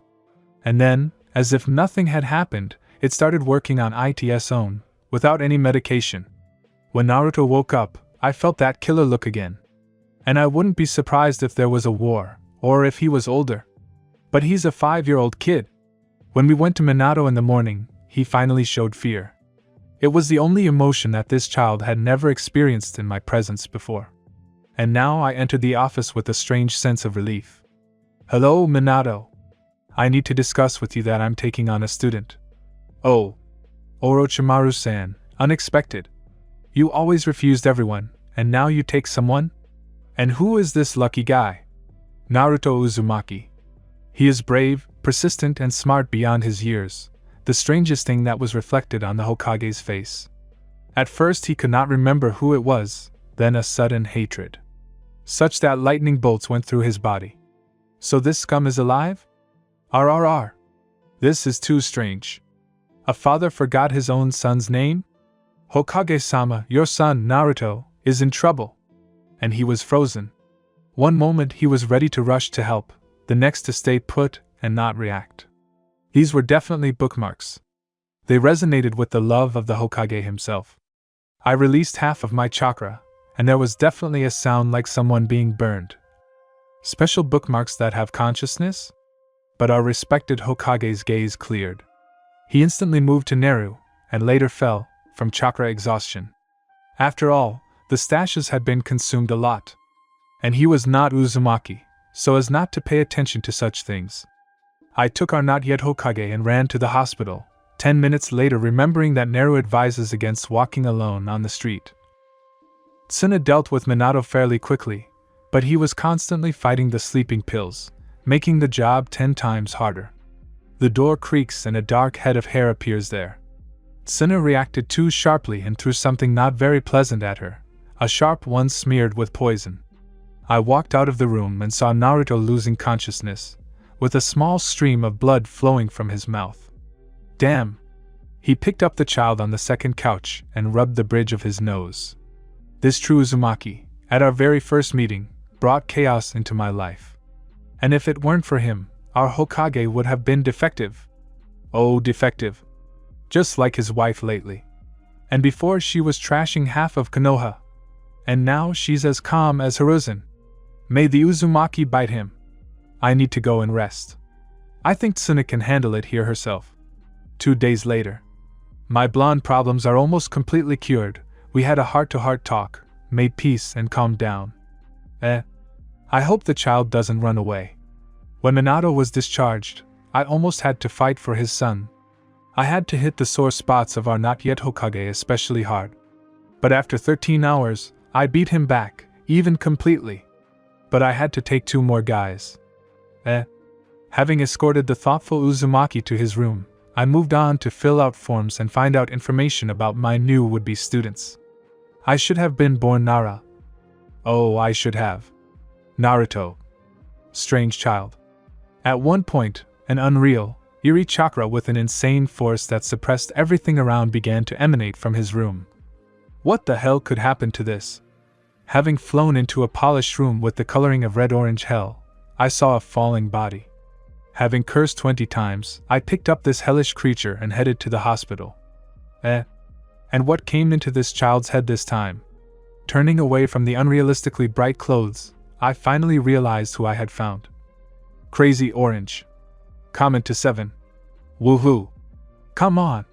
And then, as if nothing had happened, it started working on its own, without any medication. When Naruto woke up, I felt that killer look again. And I wouldn't be surprised if there was a war, or if he was older. But he's a 5-year-old kid. When we went to Minato in the morning, he finally showed fear. It was the only emotion that this child had never experienced in my presence before. And now I entered the office with a strange sense of relief. Hello, Minato. I need to discuss with you that I'm taking on a student. Oh. Orochimaru-san, unexpected. You always refused everyone, and now you take someone? And who is this lucky guy? Naruto Uzumaki. He is brave, persistent, and smart beyond his years, the strangest thing that was reflected on the Hokage's face. At first he could not remember who it was, then a sudden hatred. Such that lightning bolts went through his body. So this scum is alive? RRR. This is too strange. A father forgot his own son's name? Hokage-sama, your son, Naruto, is in trouble. And he was frozen. One moment he was ready to rush to help, the next to stay put and not react. These were definitely bookmarks. They resonated with the love of the Hokage himself. I released half of my chakra, and there was definitely a sound like someone being burned. Special bookmarks that have consciousness? But our respected Hokage's gaze cleared. He instantly moved to Neru, and later fell, from chakra exhaustion. After all, the stashes had been consumed a lot. And he was not Uzumaki, so as not to pay attention to such things. I took our not yet Hokage and ran to the hospital, 10 minutes later remembering that Neru advises against walking alone on the street. Tsunade dealt with Minato fairly quickly, but he was constantly fighting the sleeping pills, making the job 10 times harder. The door creaks and a dark head of hair appears there. Tsunade reacted too sharply and threw something not very pleasant at her, a sharp one smeared with poison. I walked out of the room and saw Naruto losing consciousness, with a small stream of blood flowing from his mouth. Damn! He picked up the child on the second couch and rubbed the bridge of his nose. This true Uzumaki, at our very first meeting, brought chaos into my life. And if it weren't for him, our Hokage would have been defective. Oh, defective. Just like his wife lately. And before she was trashing half of Konoha. And now she's as calm as Hiruzen. May the Uzumaki bite him. I need to go and rest. I think Tsunade can handle it here herself. 2 days later. My blonde problems are almost completely cured. We had a heart-to-heart talk, made peace and calmed down. I hope the child doesn't run away. When Minato was discharged, I almost had to fight for his son. I had to hit the sore spots of our not yet Hokage especially hard. But after 13 hours, I beat him back, even completely. But I had to take 2 more guys. Having escorted the thoughtful Uzumaki to his room, I moved on to fill out forms and find out information about my new would-be students. I should have been born Nara. Oh, I should have. Naruto. Strange child. At one point, an unreal, eerie chakra with an insane force that suppressed everything around began to emanate from his room. What the hell could happen to this? Having flown into a polished room with the coloring of red-orange hell, I saw a falling body. Having cursed 20 times, I picked up this hellish creature and headed to the hospital. And what came into this child's head this time? Turning away from the unrealistically bright clothes, I finally realized who I had found. Crazy Orange. Comment to 7. Woohoo. Come on.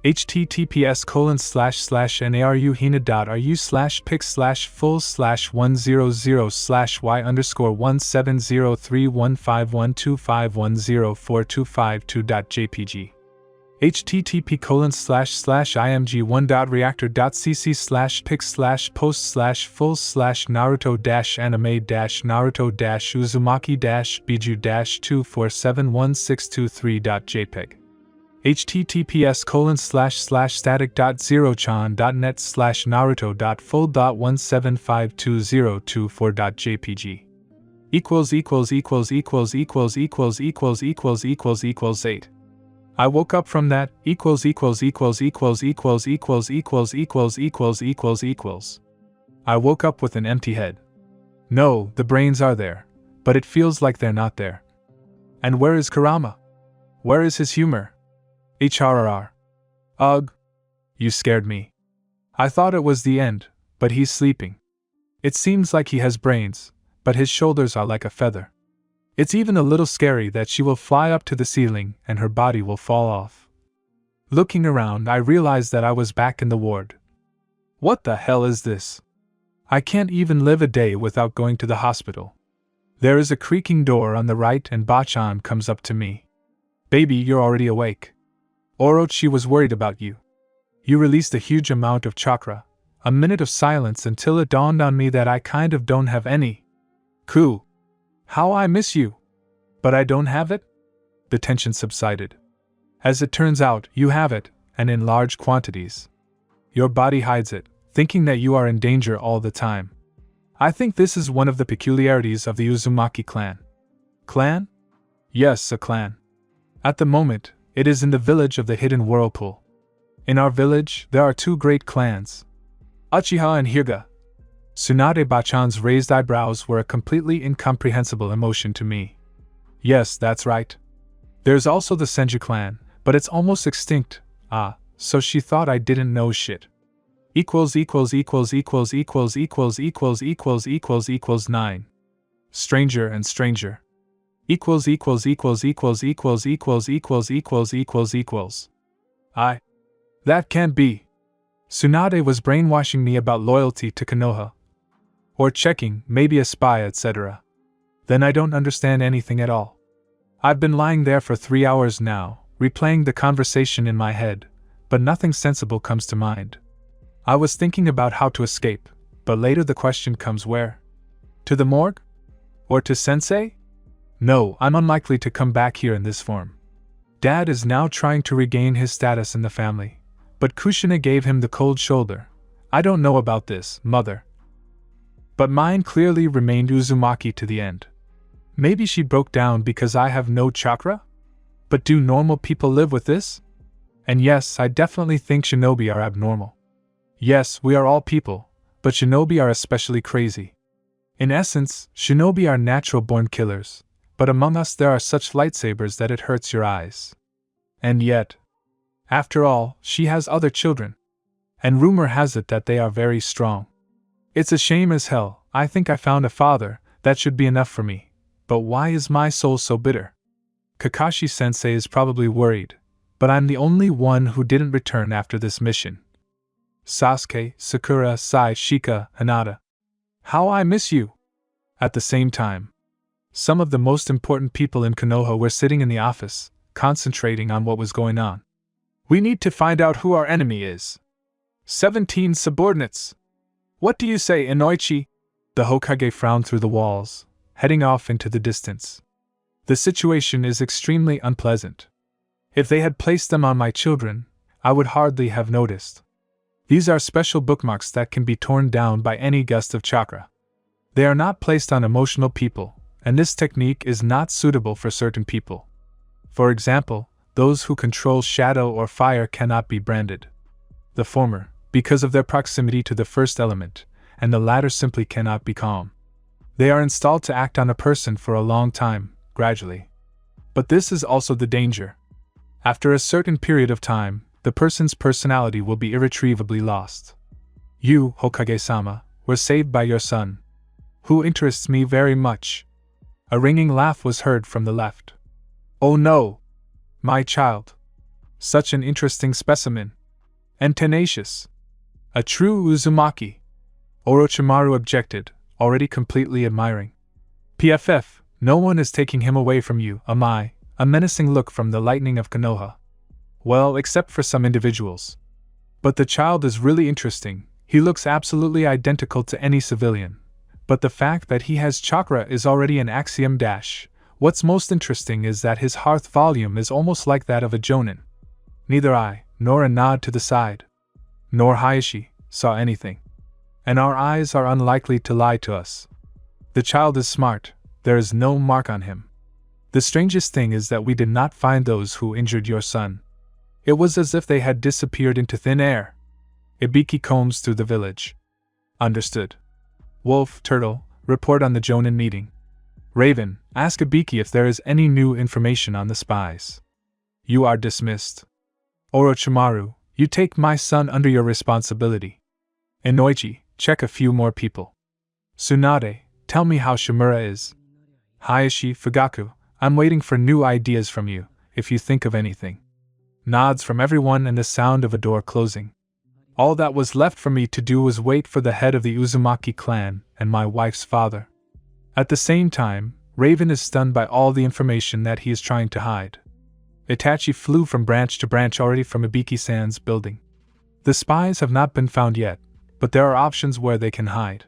https://naru-hina.ru/pics/full/100/y_170315125104252.jpg http://pics/post/naruto-anime-naruto-uzumaki-biju-2471623.jpg https://static.0chan.net/naruto.full.1752024.jpg ====================8. I woke up from that I woke up with an empty head. No, the brains are there, but it feels like they're not there. And where is Kurama? Where is his humor? HRRR. Ugh. You scared me. I thought it was the end, but he's sleeping. It seems like he has brains, but his shoulders are like a feather. It's even a little scary that she will fly up to the ceiling and her body will fall off. Looking around, I realized that I was back in the ward. What the hell is this? I can't even live a day without going to the hospital. There is a creaking door on the right and Bachan comes up to me. Baby, you're already awake. Orochi was worried about you. You released a huge amount of chakra. A minute of silence until it dawned on me that I kind of don't have any. Cool. How I miss you. But I don't have it? The tension subsided. As it turns out, you have it, and in large quantities. Your body hides it, thinking that you are in danger all the time. I think this is one of the peculiarities of the Uzumaki clan. Clan? Yes, a clan. At the moment, it is in the village of the Hidden Whirlpool. In our village, there are two great clans. Uchiha and Hyuga. Tsunade Bachan's raised eyebrows were a completely incomprehensible emotion to me. Yes, that's right. There's also the Senju clan, but it's almost extinct. Ah, so she thought I didn't know shit. Equals 9. Stranger and stranger. Equals. That can't be. Tsunade was brainwashing me about loyalty to Konoha. Or checking, maybe a spy, etc. Then I don't understand anything at all. I've been lying there for 3 hours now, replaying the conversation in my head, but nothing sensible comes to mind. I was thinking about how to escape, but later the question comes where? To the morgue? Or to Sensei? No, I'm unlikely to come back here in this form. Dad is now trying to regain his status in the family, but Kushina gave him the cold shoulder. I don't know about this, mother. But mine clearly remained Uzumaki to the end. Maybe she broke down because I have no chakra? But do normal people live with this? And yes, I definitely think shinobi are abnormal. Yes, we are all people, but shinobi are especially crazy. In essence, shinobi are natural-born killers, but among us there are such lightsabers that it hurts your eyes. And yet, after all, she has other children. And rumor has it that they are very strong. It's a shame as hell. I think I found a father, that should be enough for me. But why is my soul so bitter? Kakashi-sensei is probably worried, but I'm the only one who didn't return after this mission. Sasuke, Sakura, Sai, Shika, Hinata. How I miss you! At the same time, some of the most important people in Konoha were sitting in the office, concentrating on what was going on. We need to find out who our enemy is. 17 subordinates. What do you say, Inoichi? The Hokage frowned through the walls, heading off into the distance. The situation is extremely unpleasant. If they had placed them on my children, I would hardly have noticed. These are special bookmarks that can be torn down by any gust of chakra. They are not placed on emotional people, and this technique is not suitable for certain people. For example, those who control shadow or fire cannot be branded. The former, because of their proximity to the first element, and the latter simply cannot be calm. They are installed to act on a person for a long time, gradually. But this is also the danger. After a certain period of time, the person's personality will be irretrievably lost. You, Hokage-sama, were saved by your son, who interests me very much. A ringing laugh was heard from the left. Oh no! My child. Such an interesting specimen. And tenacious. A true Uzumaki. Orochimaru objected, already completely admiring. PFF, no one is taking him away from you, am I? A menacing look from the lightning of Konoha. Well, except for some individuals. But the child is really interesting. He looks absolutely identical to any civilian. But the fact that he has chakra is already an axiom dash. What's most interesting is that his hearth volume is almost like that of a jonin. Neither I, nor a nod to the side, nor Hayashi, saw anything. And our eyes are unlikely to lie to us. The child is smart, there is no mark on him. The strangest thing is that we did not find those who injured your son. It was as if they had disappeared into thin air. Ibiki combs through the village. Understood. Wolf, Turtle, report on the Jonin meeting. Raven, ask Ibiki if there is any new information on the spies. You are dismissed. Orochimaru, you take my son under your responsibility. Inoichi, check a few more people. Tsunade, tell me how Shimura is. Hayashi, Fugaku, I'm waiting for new ideas from you, if you think of anything. nods from everyone and the sound of a door closing. All that was left for me to do was wait for the head of the Uzumaki clan and my wife's father. At the same time, Raven is stunned by all the information that he is trying to hide. Itachi flew from branch to branch already from Ibiki-san's building. The spies have not been found yet, but there are options where they can hide.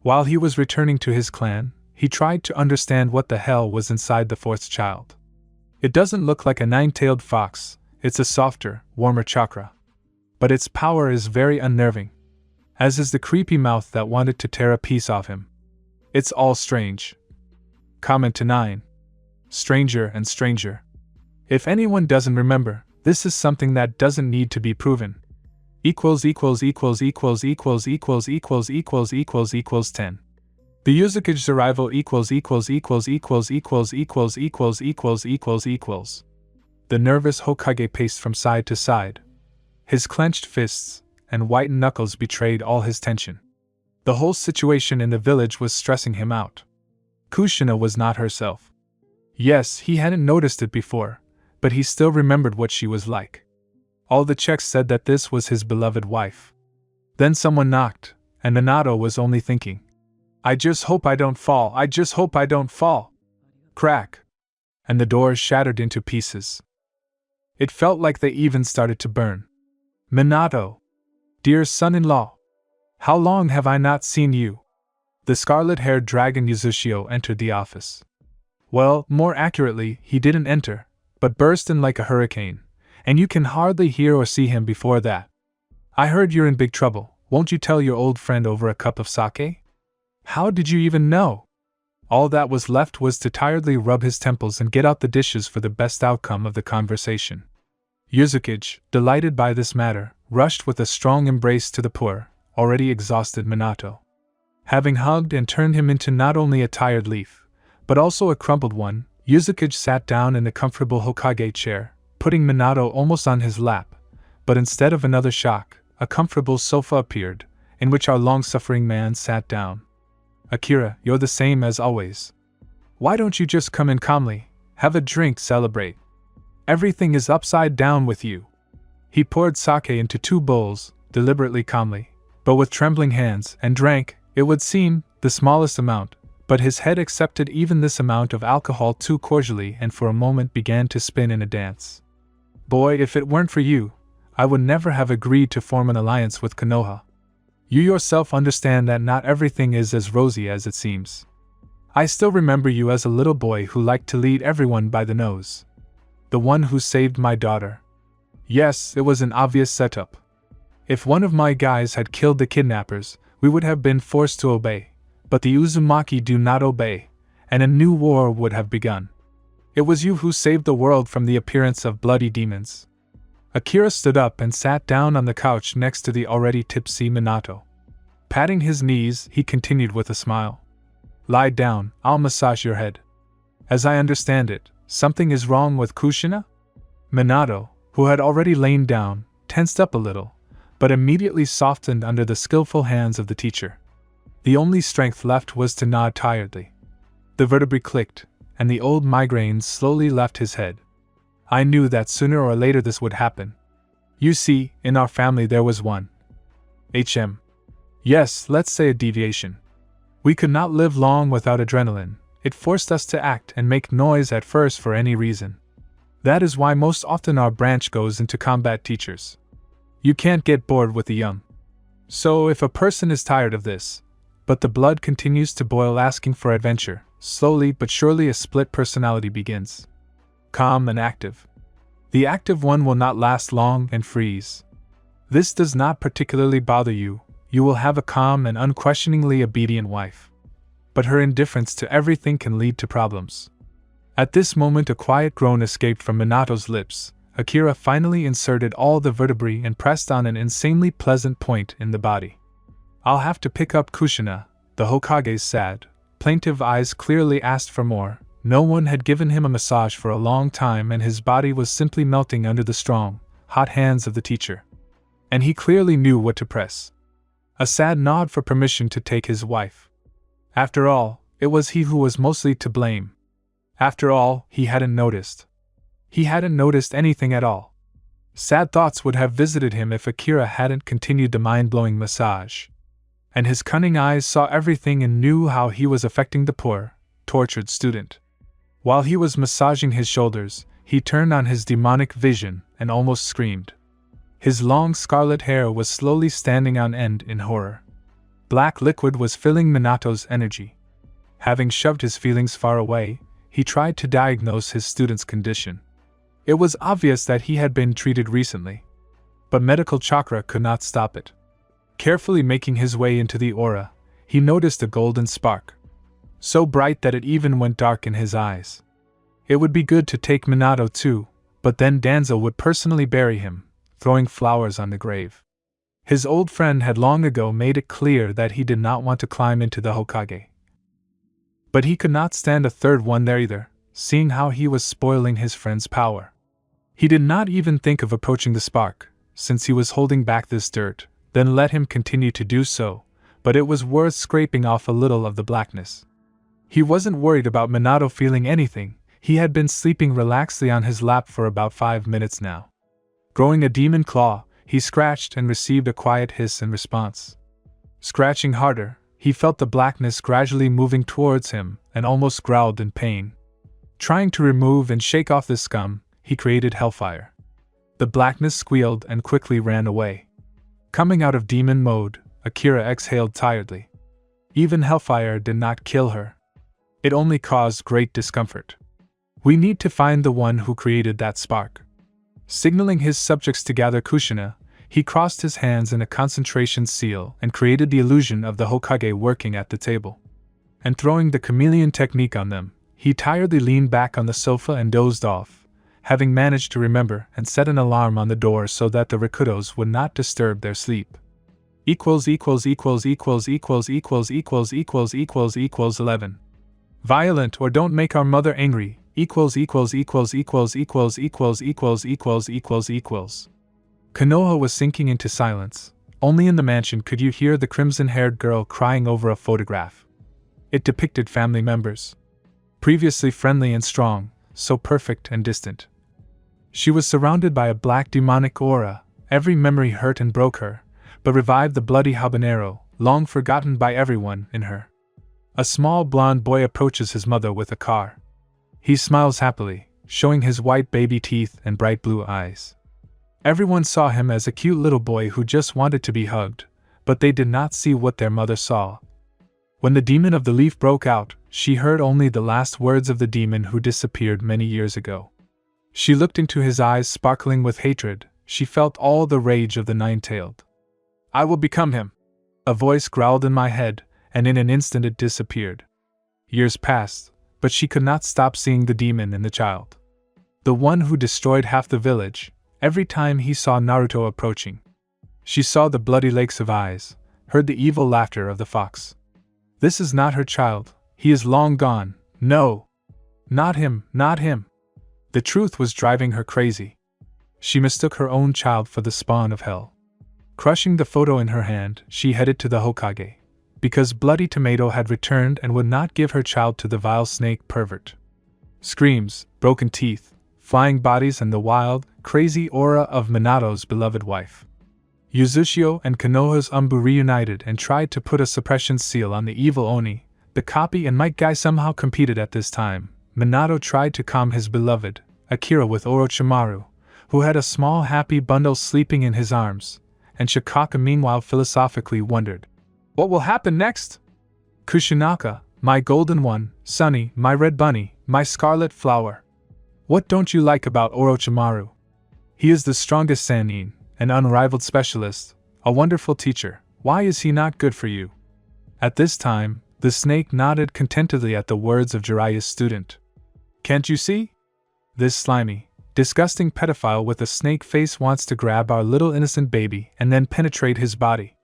While he was returning to his clan, he tried to understand what the hell was inside the fourth child. It doesn't look like a nine-tailed fox, it's a softer, warmer chakra. But its power is very unnerving, as is the creepy mouth that wanted to tear a piece off him. It's all strange. Comment to 9. Stranger and stranger. If anyone doesn't remember, this is something that doesn't need to be proven. Equals 10. The Uzukage's arrival equals. The nervous Hokage paced from side to side. His clenched fists and whitened knuckles betrayed all his tension. The whole situation in the village was stressing him out. Kushina was not herself. Yes, he hadn't noticed it before, but he still remembered what she was like. All the checks said that this was his beloved wife. Then someone knocked, and Minato was only thinking, I just hope I don't fall, I just hope I don't fall. Crack! And the doors shattered into pieces. It felt like they even started to burn. Minato! Dear son-in-law! How long have I not seen you? The scarlet-haired dragon Yuzashio entered the office. Well, more accurately, he didn't enter, but burst in like a hurricane, and you can hardly hear or see him before that. I heard you're in big trouble, won't you tell your old friend over a cup of sake? How did you even know? All that was left was to tiredly rub his temples and get out the dishes for the best outcome of the conversation. Uzukage, delighted by this matter, rushed with a strong embrace to the poor, already exhausted Minato. Having hugged and turned him into not only a tired leaf, but also a crumpled one, Uzukage sat down in the comfortable Hokage chair, putting Minato almost on his lap, but instead of another shock, a comfortable sofa appeared, in which our long-suffering man sat down. Akira, you're the same as always. Why don't you just come in calmly, have a drink, celebrate? Everything is upside down with you. He poured sake into 2 bowls, deliberately calmly, but with trembling hands, and drank, it would seem, the smallest amount, but his head accepted even this amount of alcohol too cordially and for a moment began to spin in a dance. Boy, if it weren't for you, I would never have agreed to form an alliance with Konoha. You yourself understand that not everything is as rosy as it seems. I still remember you as a little boy who liked to lead everyone by the nose. The one who saved my daughter. Yes, it was an obvious setup. If one of my guys had killed the kidnappers, we would have been forced to obey, but the Uzumaki do not obey, and a new war would have begun. It was you who saved the world from the appearance of bloody demons. Akira stood up and sat down on the couch next to the already tipsy Minato. Patting his knees, he continued with a smile. Lie down, I'll massage your head. As I understand it, something is wrong with Kushina? Minato, who had already lain down, tensed up a little, but immediately softened under the skillful hands of the teacher. The only strength left was to nod tiredly. The vertebrae clicked, and the old migraines slowly left his head. I knew that sooner or later this would happen. You see, in our family there was one. Yes, let's say a deviation. We could not live long without adrenaline. It forced us to act and make noise at first for any reason. That is why most often our branch goes into combat teachers. You can't get bored with the young. So if a person is tired of this, but the blood continues to boil asking for adventure, slowly but surely a split personality begins. Calm and active. The active one will not last long and freeze. This does not particularly bother you, you will have a calm and unquestioningly obedient wife. But her indifference to everything can lead to problems. At this moment a quiet groan escaped from Minato's lips. Akira finally inserted all the vertebrae and pressed on an insanely pleasant point in the body. I'll have to pick up Kushina, the Hokage's sad, plaintive eyes clearly asked for more. No one had given him a massage for a long time and his body was simply melting under the strong, hot hands of the teacher. And he clearly knew what to press. A sad nod for permission to take his wife. After all, it was he who was mostly to blame. After all, he hadn't noticed. He hadn't noticed anything at all. Sad thoughts would have visited him if Akira hadn't continued the mind-blowing massage. And his cunning eyes saw everything and knew how he was affecting the poor, tortured student. While he was massaging his shoulders, he turned on his demonic vision and almost screamed. His long scarlet hair was slowly standing on end in horror. Black liquid was filling Minato's energy. Having shoved his feelings far away, he tried to diagnose his student's condition. It was obvious that he had been treated recently, but medical chakra could not stop it. Carefully making his way into the aura, he noticed a golden spark, so bright that it even went dark in his eyes. It would be good to take Minato too, but then Danzo would personally bury him, throwing flowers on the grave. His old friend had long ago made it clear that he did not want to climb into the Hokage. But he could not stand a third one there either, seeing how he was spoiling his friend's power. He did not even think of approaching the spark, since he was holding back this dirt, then let him continue to do so, but it was worth scraping off a little of the blackness. He wasn't worried about Minato feeling anything. He had been sleeping relaxedly on his lap for about 5 minutes now. Growing a demon claw, he scratched and received a quiet hiss in response. Scratching harder, he felt the blackness gradually moving towards him and almost growled in pain. Trying to remove and shake off the scum, he created hellfire. The blackness squealed and quickly ran away. Coming out of demon mode, Akira exhaled tiredly. Even hellfire did not kill her. It only caused great discomfort. We need to find the one who created that spark. Signaling his subjects to gather Kushina, he crossed his hands in a concentration seal and created the illusion of the Hokage working at the table. And throwing the chameleon technique on them, he tiredly leaned back on the sofa and dozed off, having managed to remember and set an alarm on the door so that the Rikudos would not disturb their sleep. == 11. Violent or don't make our mother angry. == Konoha was sinking into silence. Only in the mansion could you hear the crimson-haired girl crying over a photograph. It depicted family members. Previously friendly and strong, so perfect and distant. She was surrounded by a black demonic aura. Every memory hurt and broke her, but revived the bloody habanero, long forgotten by everyone, in her. A small blonde boy approaches his mother with a car. He smiles happily, showing his white baby teeth and bright blue eyes. Everyone saw him as a cute little boy who just wanted to be hugged, but they did not see what their mother saw. When the demon of the leaf broke out, she heard only the last words of the demon who disappeared many years ago. She looked into his eyes sparkling with hatred. She felt all the rage of the nine-tailed. "I will become him!" A voice growled in my head, and in an instant it disappeared. Years passed, but she could not stop seeing the demon in the child. The one who destroyed half the village, every time he saw Naruto approaching. She saw the bloody lakes of eyes, heard the evil laughter of the fox. This is not her child, he is long gone, no! Not him, not him! The truth was driving her crazy. She mistook her own child for the spawn of hell. Crushing the photo in her hand, she headed to the Hokage, because Bloody Tomato had returned and would not give her child to the vile snake pervert. Screams, broken teeth, flying bodies and the wild, crazy aura of Minato's beloved wife. Uzushio and Konoha's Umbu reunited and tried to put a suppression seal on the evil Oni. The copy and Might Guy somehow competed at this time. Minato tried to calm his beloved, Akira, with Orochimaru, who had a small happy bundle sleeping in his arms, and Shikaka meanwhile philosophically wondered, "What will happen next? Kushinaka, my golden one, Sunny, my red bunny, my scarlet flower. What don't you like about Orochimaru? He is the strongest Sannin, an unrivaled specialist, a wonderful teacher. Why is he not good for you?" At this time, the snake nodded contentedly at the words of Jiraiya's student. "Can't you see? This slimy, disgusting pedophile with a snake face wants to grab our little innocent baby and then penetrate his body."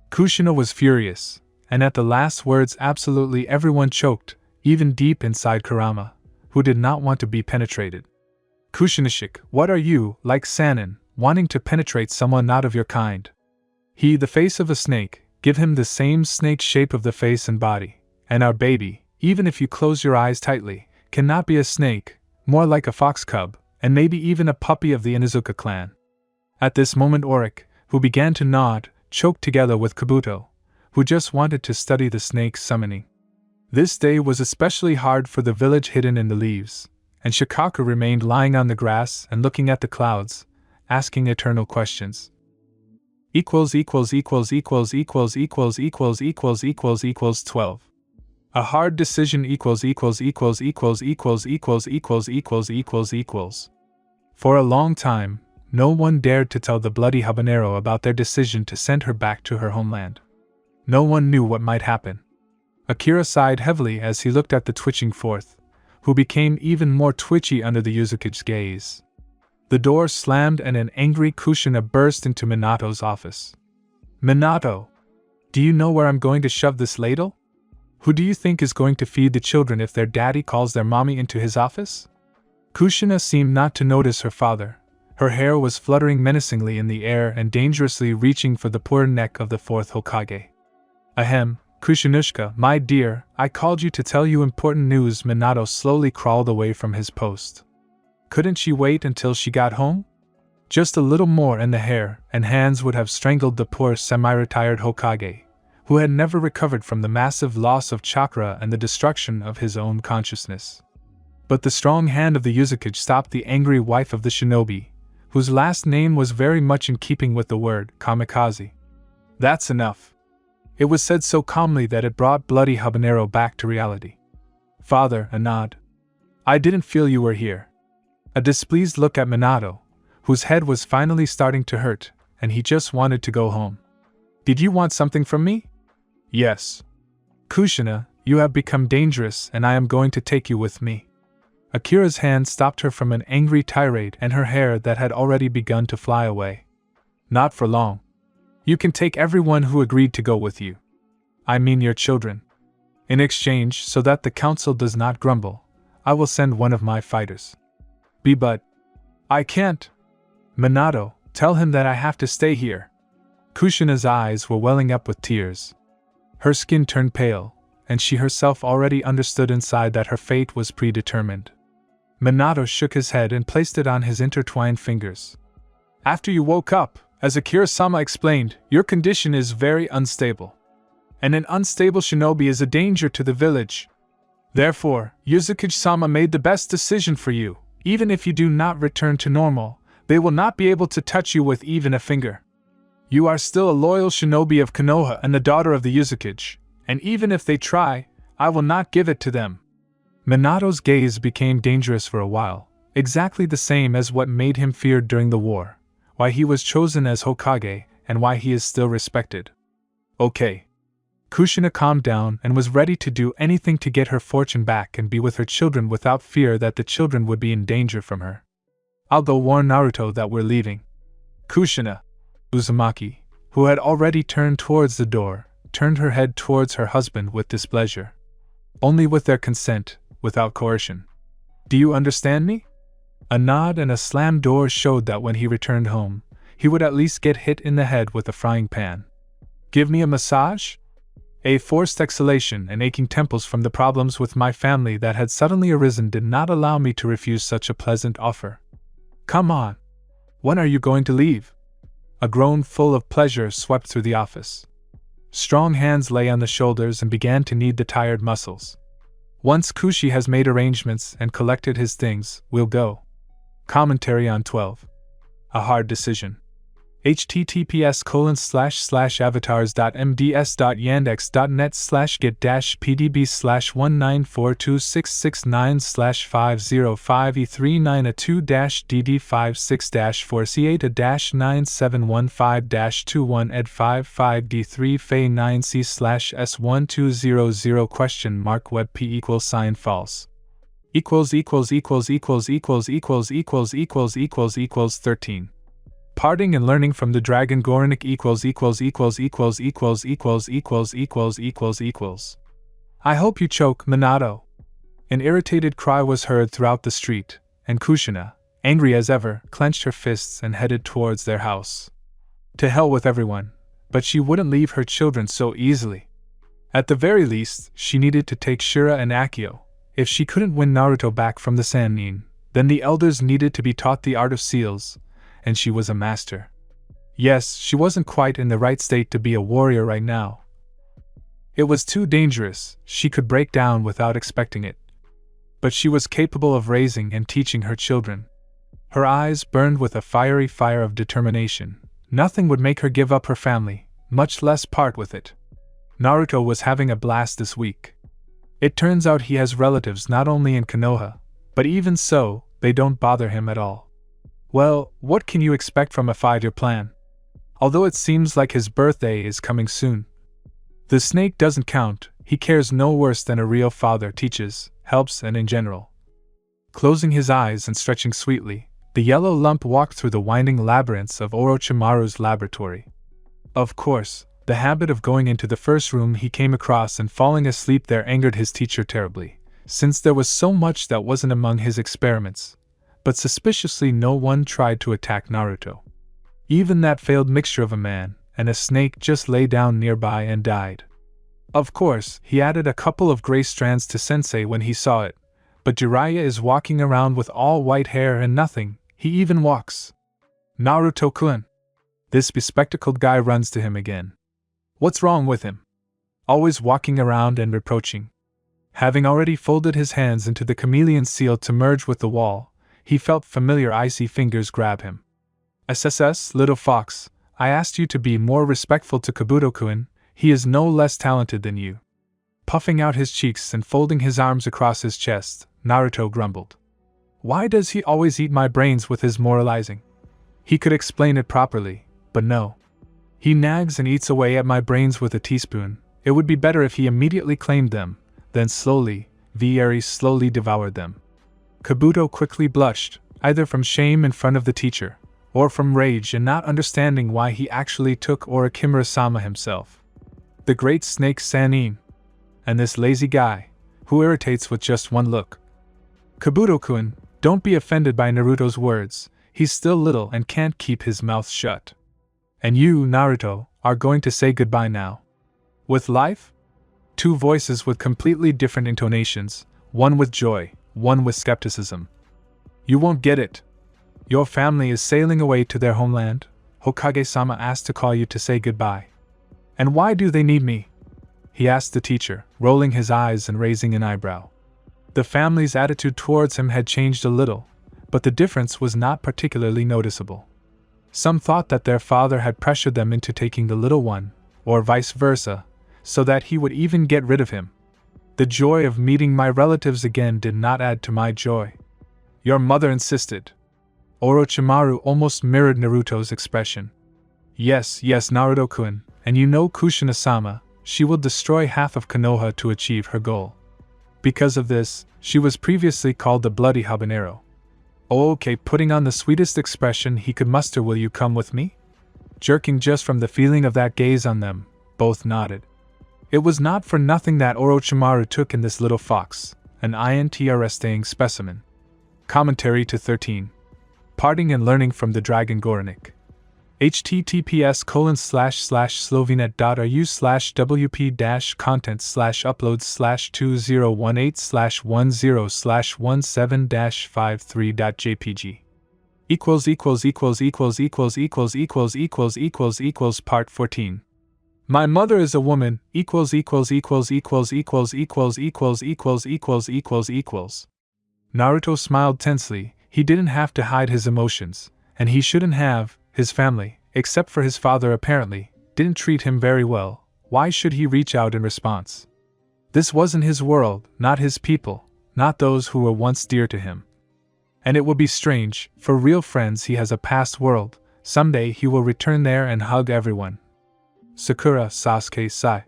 Kushina was furious, and at the last words absolutely everyone choked, even deep inside Kurama, who did not want to be penetrated. "Kushinashik, what are you, like Sannin, wanting to penetrate someone not of your kind? He, the face of a snake, give him the same snake shape of the face and body, and our baby, even if you close your eyes tightly, cannot be a snake, more like a fox cub, and maybe even a puppy of the Inuzuka clan. At this moment Oric, who began to nod, choked together with Kabuto, who just wanted to study the snake summoning. This day was especially hard for the village hidden in the leaves, and Shikaku remained lying on the grass and looking at the clouds, asking eternal questions. == 12. A hard decision == For a long time, no one dared to tell the bloody habanero about their decision to send her back to her homeland. No one knew what might happen. Akira sighed heavily as he looked at the twitching fourth, who became even more twitchy under the Yuzuki's gaze. The door slammed and an angry Kushina burst into Minato's office. "Minato! Do you know where I'm going to shove this ladle? Who do you think is going to feed the children if their daddy calls their mommy into his office?" Kushina seemed not to notice her father. Her hair was fluttering menacingly in the air and dangerously reaching for the poor neck of the fourth Hokage. "Ahem, Kushinushka, my dear, I called you to tell you important news." Minato slowly crawled away from his post. Couldn't she wait until she got home? Just a little more and the hair and hands would have strangled the poor semi-retired Hokage, who had never recovered from the massive loss of chakra and the destruction of his own consciousness. But the strong hand of the Yuzuki stopped the angry wife of the shinobi, whose last name was very much in keeping with the word kamikaze. "That's enough." It was said so calmly that it brought bloody habanero back to reality. "Father," a nod. "I didn't feel you were here." A displeased look at Minato, whose head was finally starting to hurt, and he just wanted to go home. "Did you want something from me?" "Yes." "Kushina, you have become dangerous and I am going to take you with me." Akira's hand stopped her from an angry tirade and her hair that had already begun to fly away. "Not for long. You can take everyone who agreed to go with you. I mean your children. In exchange, so that the council does not grumble, I will send one of my fighters." But I can't." "Minato, tell him that I have to stay here." Kushina's eyes were welling up with tears. Her skin turned pale, and she herself already understood inside that her fate was predetermined. Minato shook his head and placed it on his intertwined fingers. "After you woke up, as Akira-sama explained, your condition is very unstable. And an unstable shinobi is a danger to the village. Therefore, Yuzuki-sama made the best decision for you. Even if you do not return to normal, they will not be able to touch you with even a finger. You are still a loyal shinobi of Konoha and the daughter of the Yuzuki, and even if they try, I will not give it to them." Minato's gaze became dangerous for a while, exactly the same as what made him feared during the war, why he was chosen as Hokage, and why he is still respected. "Okay." Kushina calmed down and was ready to do anything to get her fortune back and be with her children without fear that the children would be in danger from her. "I'll go warn Naruto that we're leaving." Kushina. Uzumaki, who had already turned towards the door, turned her head towards her husband with displeasure. "Only with their consent, without coercion. Do you understand me?" A nod and a slammed door showed that when he returned home, he would at least get hit in the head with a frying pan. "Give me a massage?" A forced exhalation and aching temples from the problems with my family that had suddenly arisen did not allow me to refuse such a pleasant offer. "Come on. When are you going to leave?" A groan full of pleasure swept through the office. Strong hands lay on the shoulders and began to knead the tired muscles. "Once Kushi has made arrangements and collected his things, we'll go." Commentary on 12. A hard decision. https://avatar's.mds.net/get-pdb/1942669/505e392-DD568-97115-21 ed 55d3 fe 9c/s1200 question mark web p =sign false == 13. Parting and learning from the dragon Goronic == I hope you choke, Minato. An irritated cry was heard throughout the street, and Kushina, angry as ever, clenched her fists and headed towards their house. To hell with everyone, but she wouldn't leave her children so easily. At the very least, she needed to take Shura and Akio. If she couldn't win Naruto back from the Sannin, then the elders needed to be taught the art of seals, and she was a master. Yes, she wasn't quite in the right state to be a warrior right now. It was too dangerous, she could break down without expecting it. But she was capable of raising and teaching her children. Her eyes burned with a fiery fire of determination. Nothing would make her give up her family, much less part with it. Naruto was having a blast this week. It turns out he has relatives not only in Konoha, but even so, they don't bother him at all. Well, what can you expect from a 5-year plan? Although it seems like his birthday is coming soon. The snake doesn't count, he cares no worse than a real father teaches, helps, and in general. Closing his eyes and stretching sweetly, the yellow lump walked through the winding labyrinths of Orochimaru's laboratory. Of course, the habit of going into the first room he came across and falling asleep there angered his teacher terribly, since there was so much that wasn't among his experiments. But suspiciously no one tried to attack Naruto. Even that failed mixture of a man and a snake just lay down nearby and died. Of course, he added a couple of gray strands to Sensei when he saw it, but Jiraiya is walking around with all white hair and nothing, he even walks. Naruto-kun. This bespectacled guy runs to him again. What's wrong with him? Always walking around and reproaching. Having already folded his hands into the chameleon seal to merge with the wall, he felt familiar icy fingers grab him. SSS, little fox, I asked you to be more respectful to Kabuto-kun, he is no less talented than you. Puffing out his cheeks and folding his arms across his chest, Naruto grumbled. Why does he always eat my brains with his moralizing? He could explain it properly, but no. He nags and eats away at my brains with a teaspoon. It would be better if he immediately claimed them, then slowly, very slowly devoured them. Kabuto quickly blushed, either from shame in front of the teacher, or from rage and not understanding why he actually took Orochimaru-sama himself. The great snake Sannin. And this lazy guy, who irritates with just one look. Kabuto-kun, don't be offended by Naruto's words, he's still little and can't keep his mouth shut. And you, Naruto, are going to say goodbye now. With life? Two voices with completely different intonations, one with joy, one with skepticism. You won't get it. Your family is sailing away to their homeland. Hokage-sama asked to call you to say goodbye. And why do they need me? He asked the teacher, rolling his eyes and raising an eyebrow. The family's attitude towards him had changed a little, but the difference was not particularly noticeable. Some thought that their father had pressured them into taking the little one, or vice versa, so that he would even get rid of him. The joy of meeting my relatives again did not add to my joy. Your mother insisted. Orochimaru almost mirrored Naruto's expression. Yes, Naruto-kun, and you know Kushina-sama, she will destroy half of Konoha to achieve her goal. Because of this, she was previously called the Bloody Habanero. Oh, okay, putting on the sweetest expression he could muster, will you come with me? Jerking just from the feeling of that gaze on them, both nodded. It was not for nothing that Orochimaru took in this little fox, an interesting specimen. Commentary to 13. Parting and learning from the Dragon Goranik. https://slovinet.ru/wp-content/uploads/2010/17-53.jpg Part 14. My mother is a woman. Naruto smiled tensely. He didn't have to hide his emotions, and he shouldn't have. His family, except for his father apparently, didn't treat him very well. Why should he reach out in response? This wasn't his world, not his people, not those who were once dear to him. And it will be strange, for real friends he has a past world, someday he will return there and hug everyone. Sakura, Sasuke, Sai.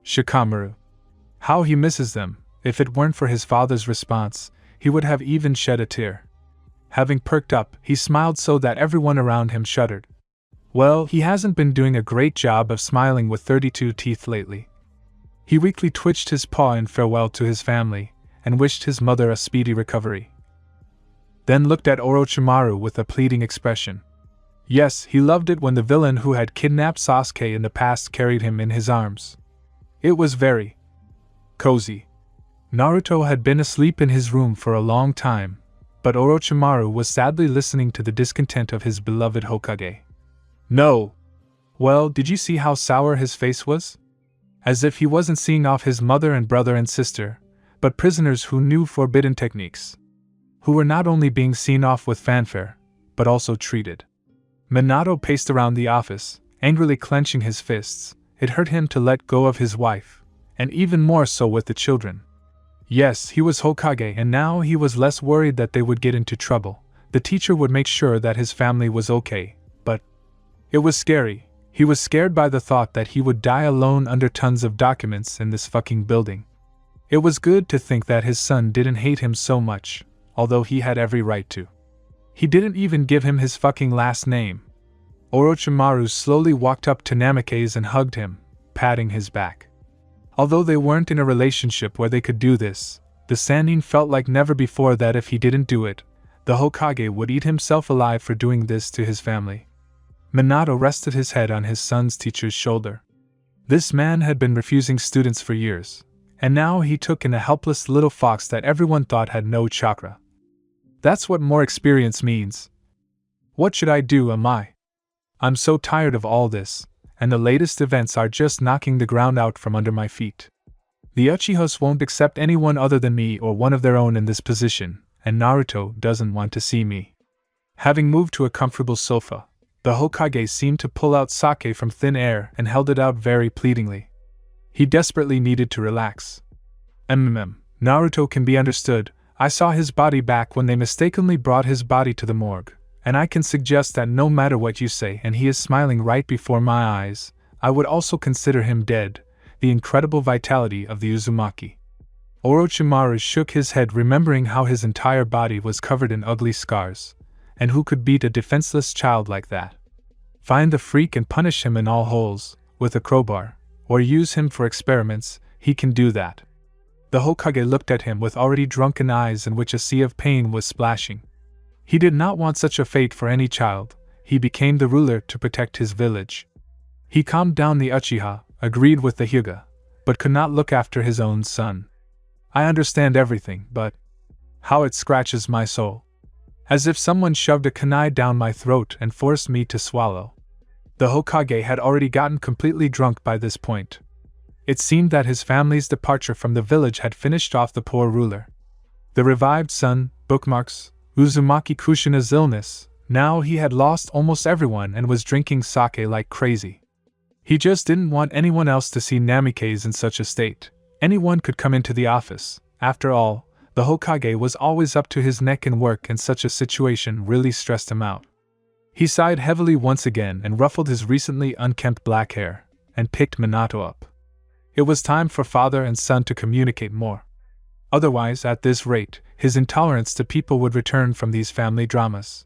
Shikamaru. How he misses them. If it weren't for his father's response, he would have even shed a tear. Having perked up, he smiled so that everyone around him shuddered. Well, he hasn't been doing a great job of smiling with 32 teeth lately. He weakly twitched his paw in farewell to his family, and wished his mother a speedy recovery. Then looked at Orochimaru with a pleading expression. Yes, he loved it when the villain who had kidnapped Sasuke in the past carried him in his arms. It was very cozy. Naruto had been asleep in his room for a long time, But Orochimaru was sadly listening to the discontent of his beloved Hokage. No! Well, did you see how sour his face was? As if he wasn't seeing off his mother and brother and sister, but prisoners who knew forbidden techniques. Who were not only being seen off with fanfare, but also treated. Minato paced around the office, angrily clenching his fists. It hurt him to let go of his wife, and even more so with the children. Yes, he was Hokage, and now he was less worried that they would get into trouble. The teacher would make sure that his family was okay, but it was scary. He was scared by the thought that he would die alone under tons of documents in this fucking building. It was good to think that his son didn't hate him so much, although he had every right to. He didn't even give him his fucking last name. Orochimaru slowly walked up to Namikaze and hugged him, patting his back. Although they weren't in a relationship where they could do this, the Sannin felt like never before that if he didn't do it, the Hokage would eat himself alive for doing this to his family. Minato rested his head on his son's teacher's shoulder. This man had been refusing students for years, and now he took in a helpless little fox that everyone thought had no chakra. That's what more experience means. What should I do, am I? I'm so tired of all this, and the latest events are just knocking the ground out from under my feet. The Uchihas won't accept anyone other than me or one of their own in this position, and Naruto doesn't want to see me. Having moved to a comfortable sofa, the Hokage seemed to pull out sake from thin air and held it out very pleadingly. He desperately needed to relax. Naruto can be understood. I saw his body back when they mistakenly brought his body to the morgue, and I can suggest that no matter what you say, and he is smiling right before my eyes, I would also consider him dead. The incredible vitality of the Uzumaki. Orochimaru shook his head, remembering how his entire body was covered in ugly scars. And who could beat a defenseless child like that? Find the freak and punish him in all holes, with a crowbar, or use him for experiments, he can do that. The Hokage looked at him with already drunken eyes in which a sea of pain was splashing. He did not want such a fate for any child. He became the ruler to protect his village. He calmed down the Uchiha, agreed with the Hyuga, but could not look after his own son. I understand everything, but how it scratches my soul. As if someone shoved a kunai down my throat and forced me to swallow. The Hokage had already gotten completely drunk by this point. It seemed that his family's departure from the village had finished off the poor ruler. The revived son, bookmarks, Uzumaki Kushina's illness, now he had lost almost everyone and was drinking sake like crazy. He just didn't want anyone else to see Namikaze in such a state. Anyone could come into the office. After all, the Hokage was always up to his neck in work, and such a situation really stressed him out. He sighed heavily once again and ruffled his recently unkempt black hair, and picked Minato up. It was time for father and son to communicate more. Otherwise, at this rate, his intolerance to people would return from these family dramas.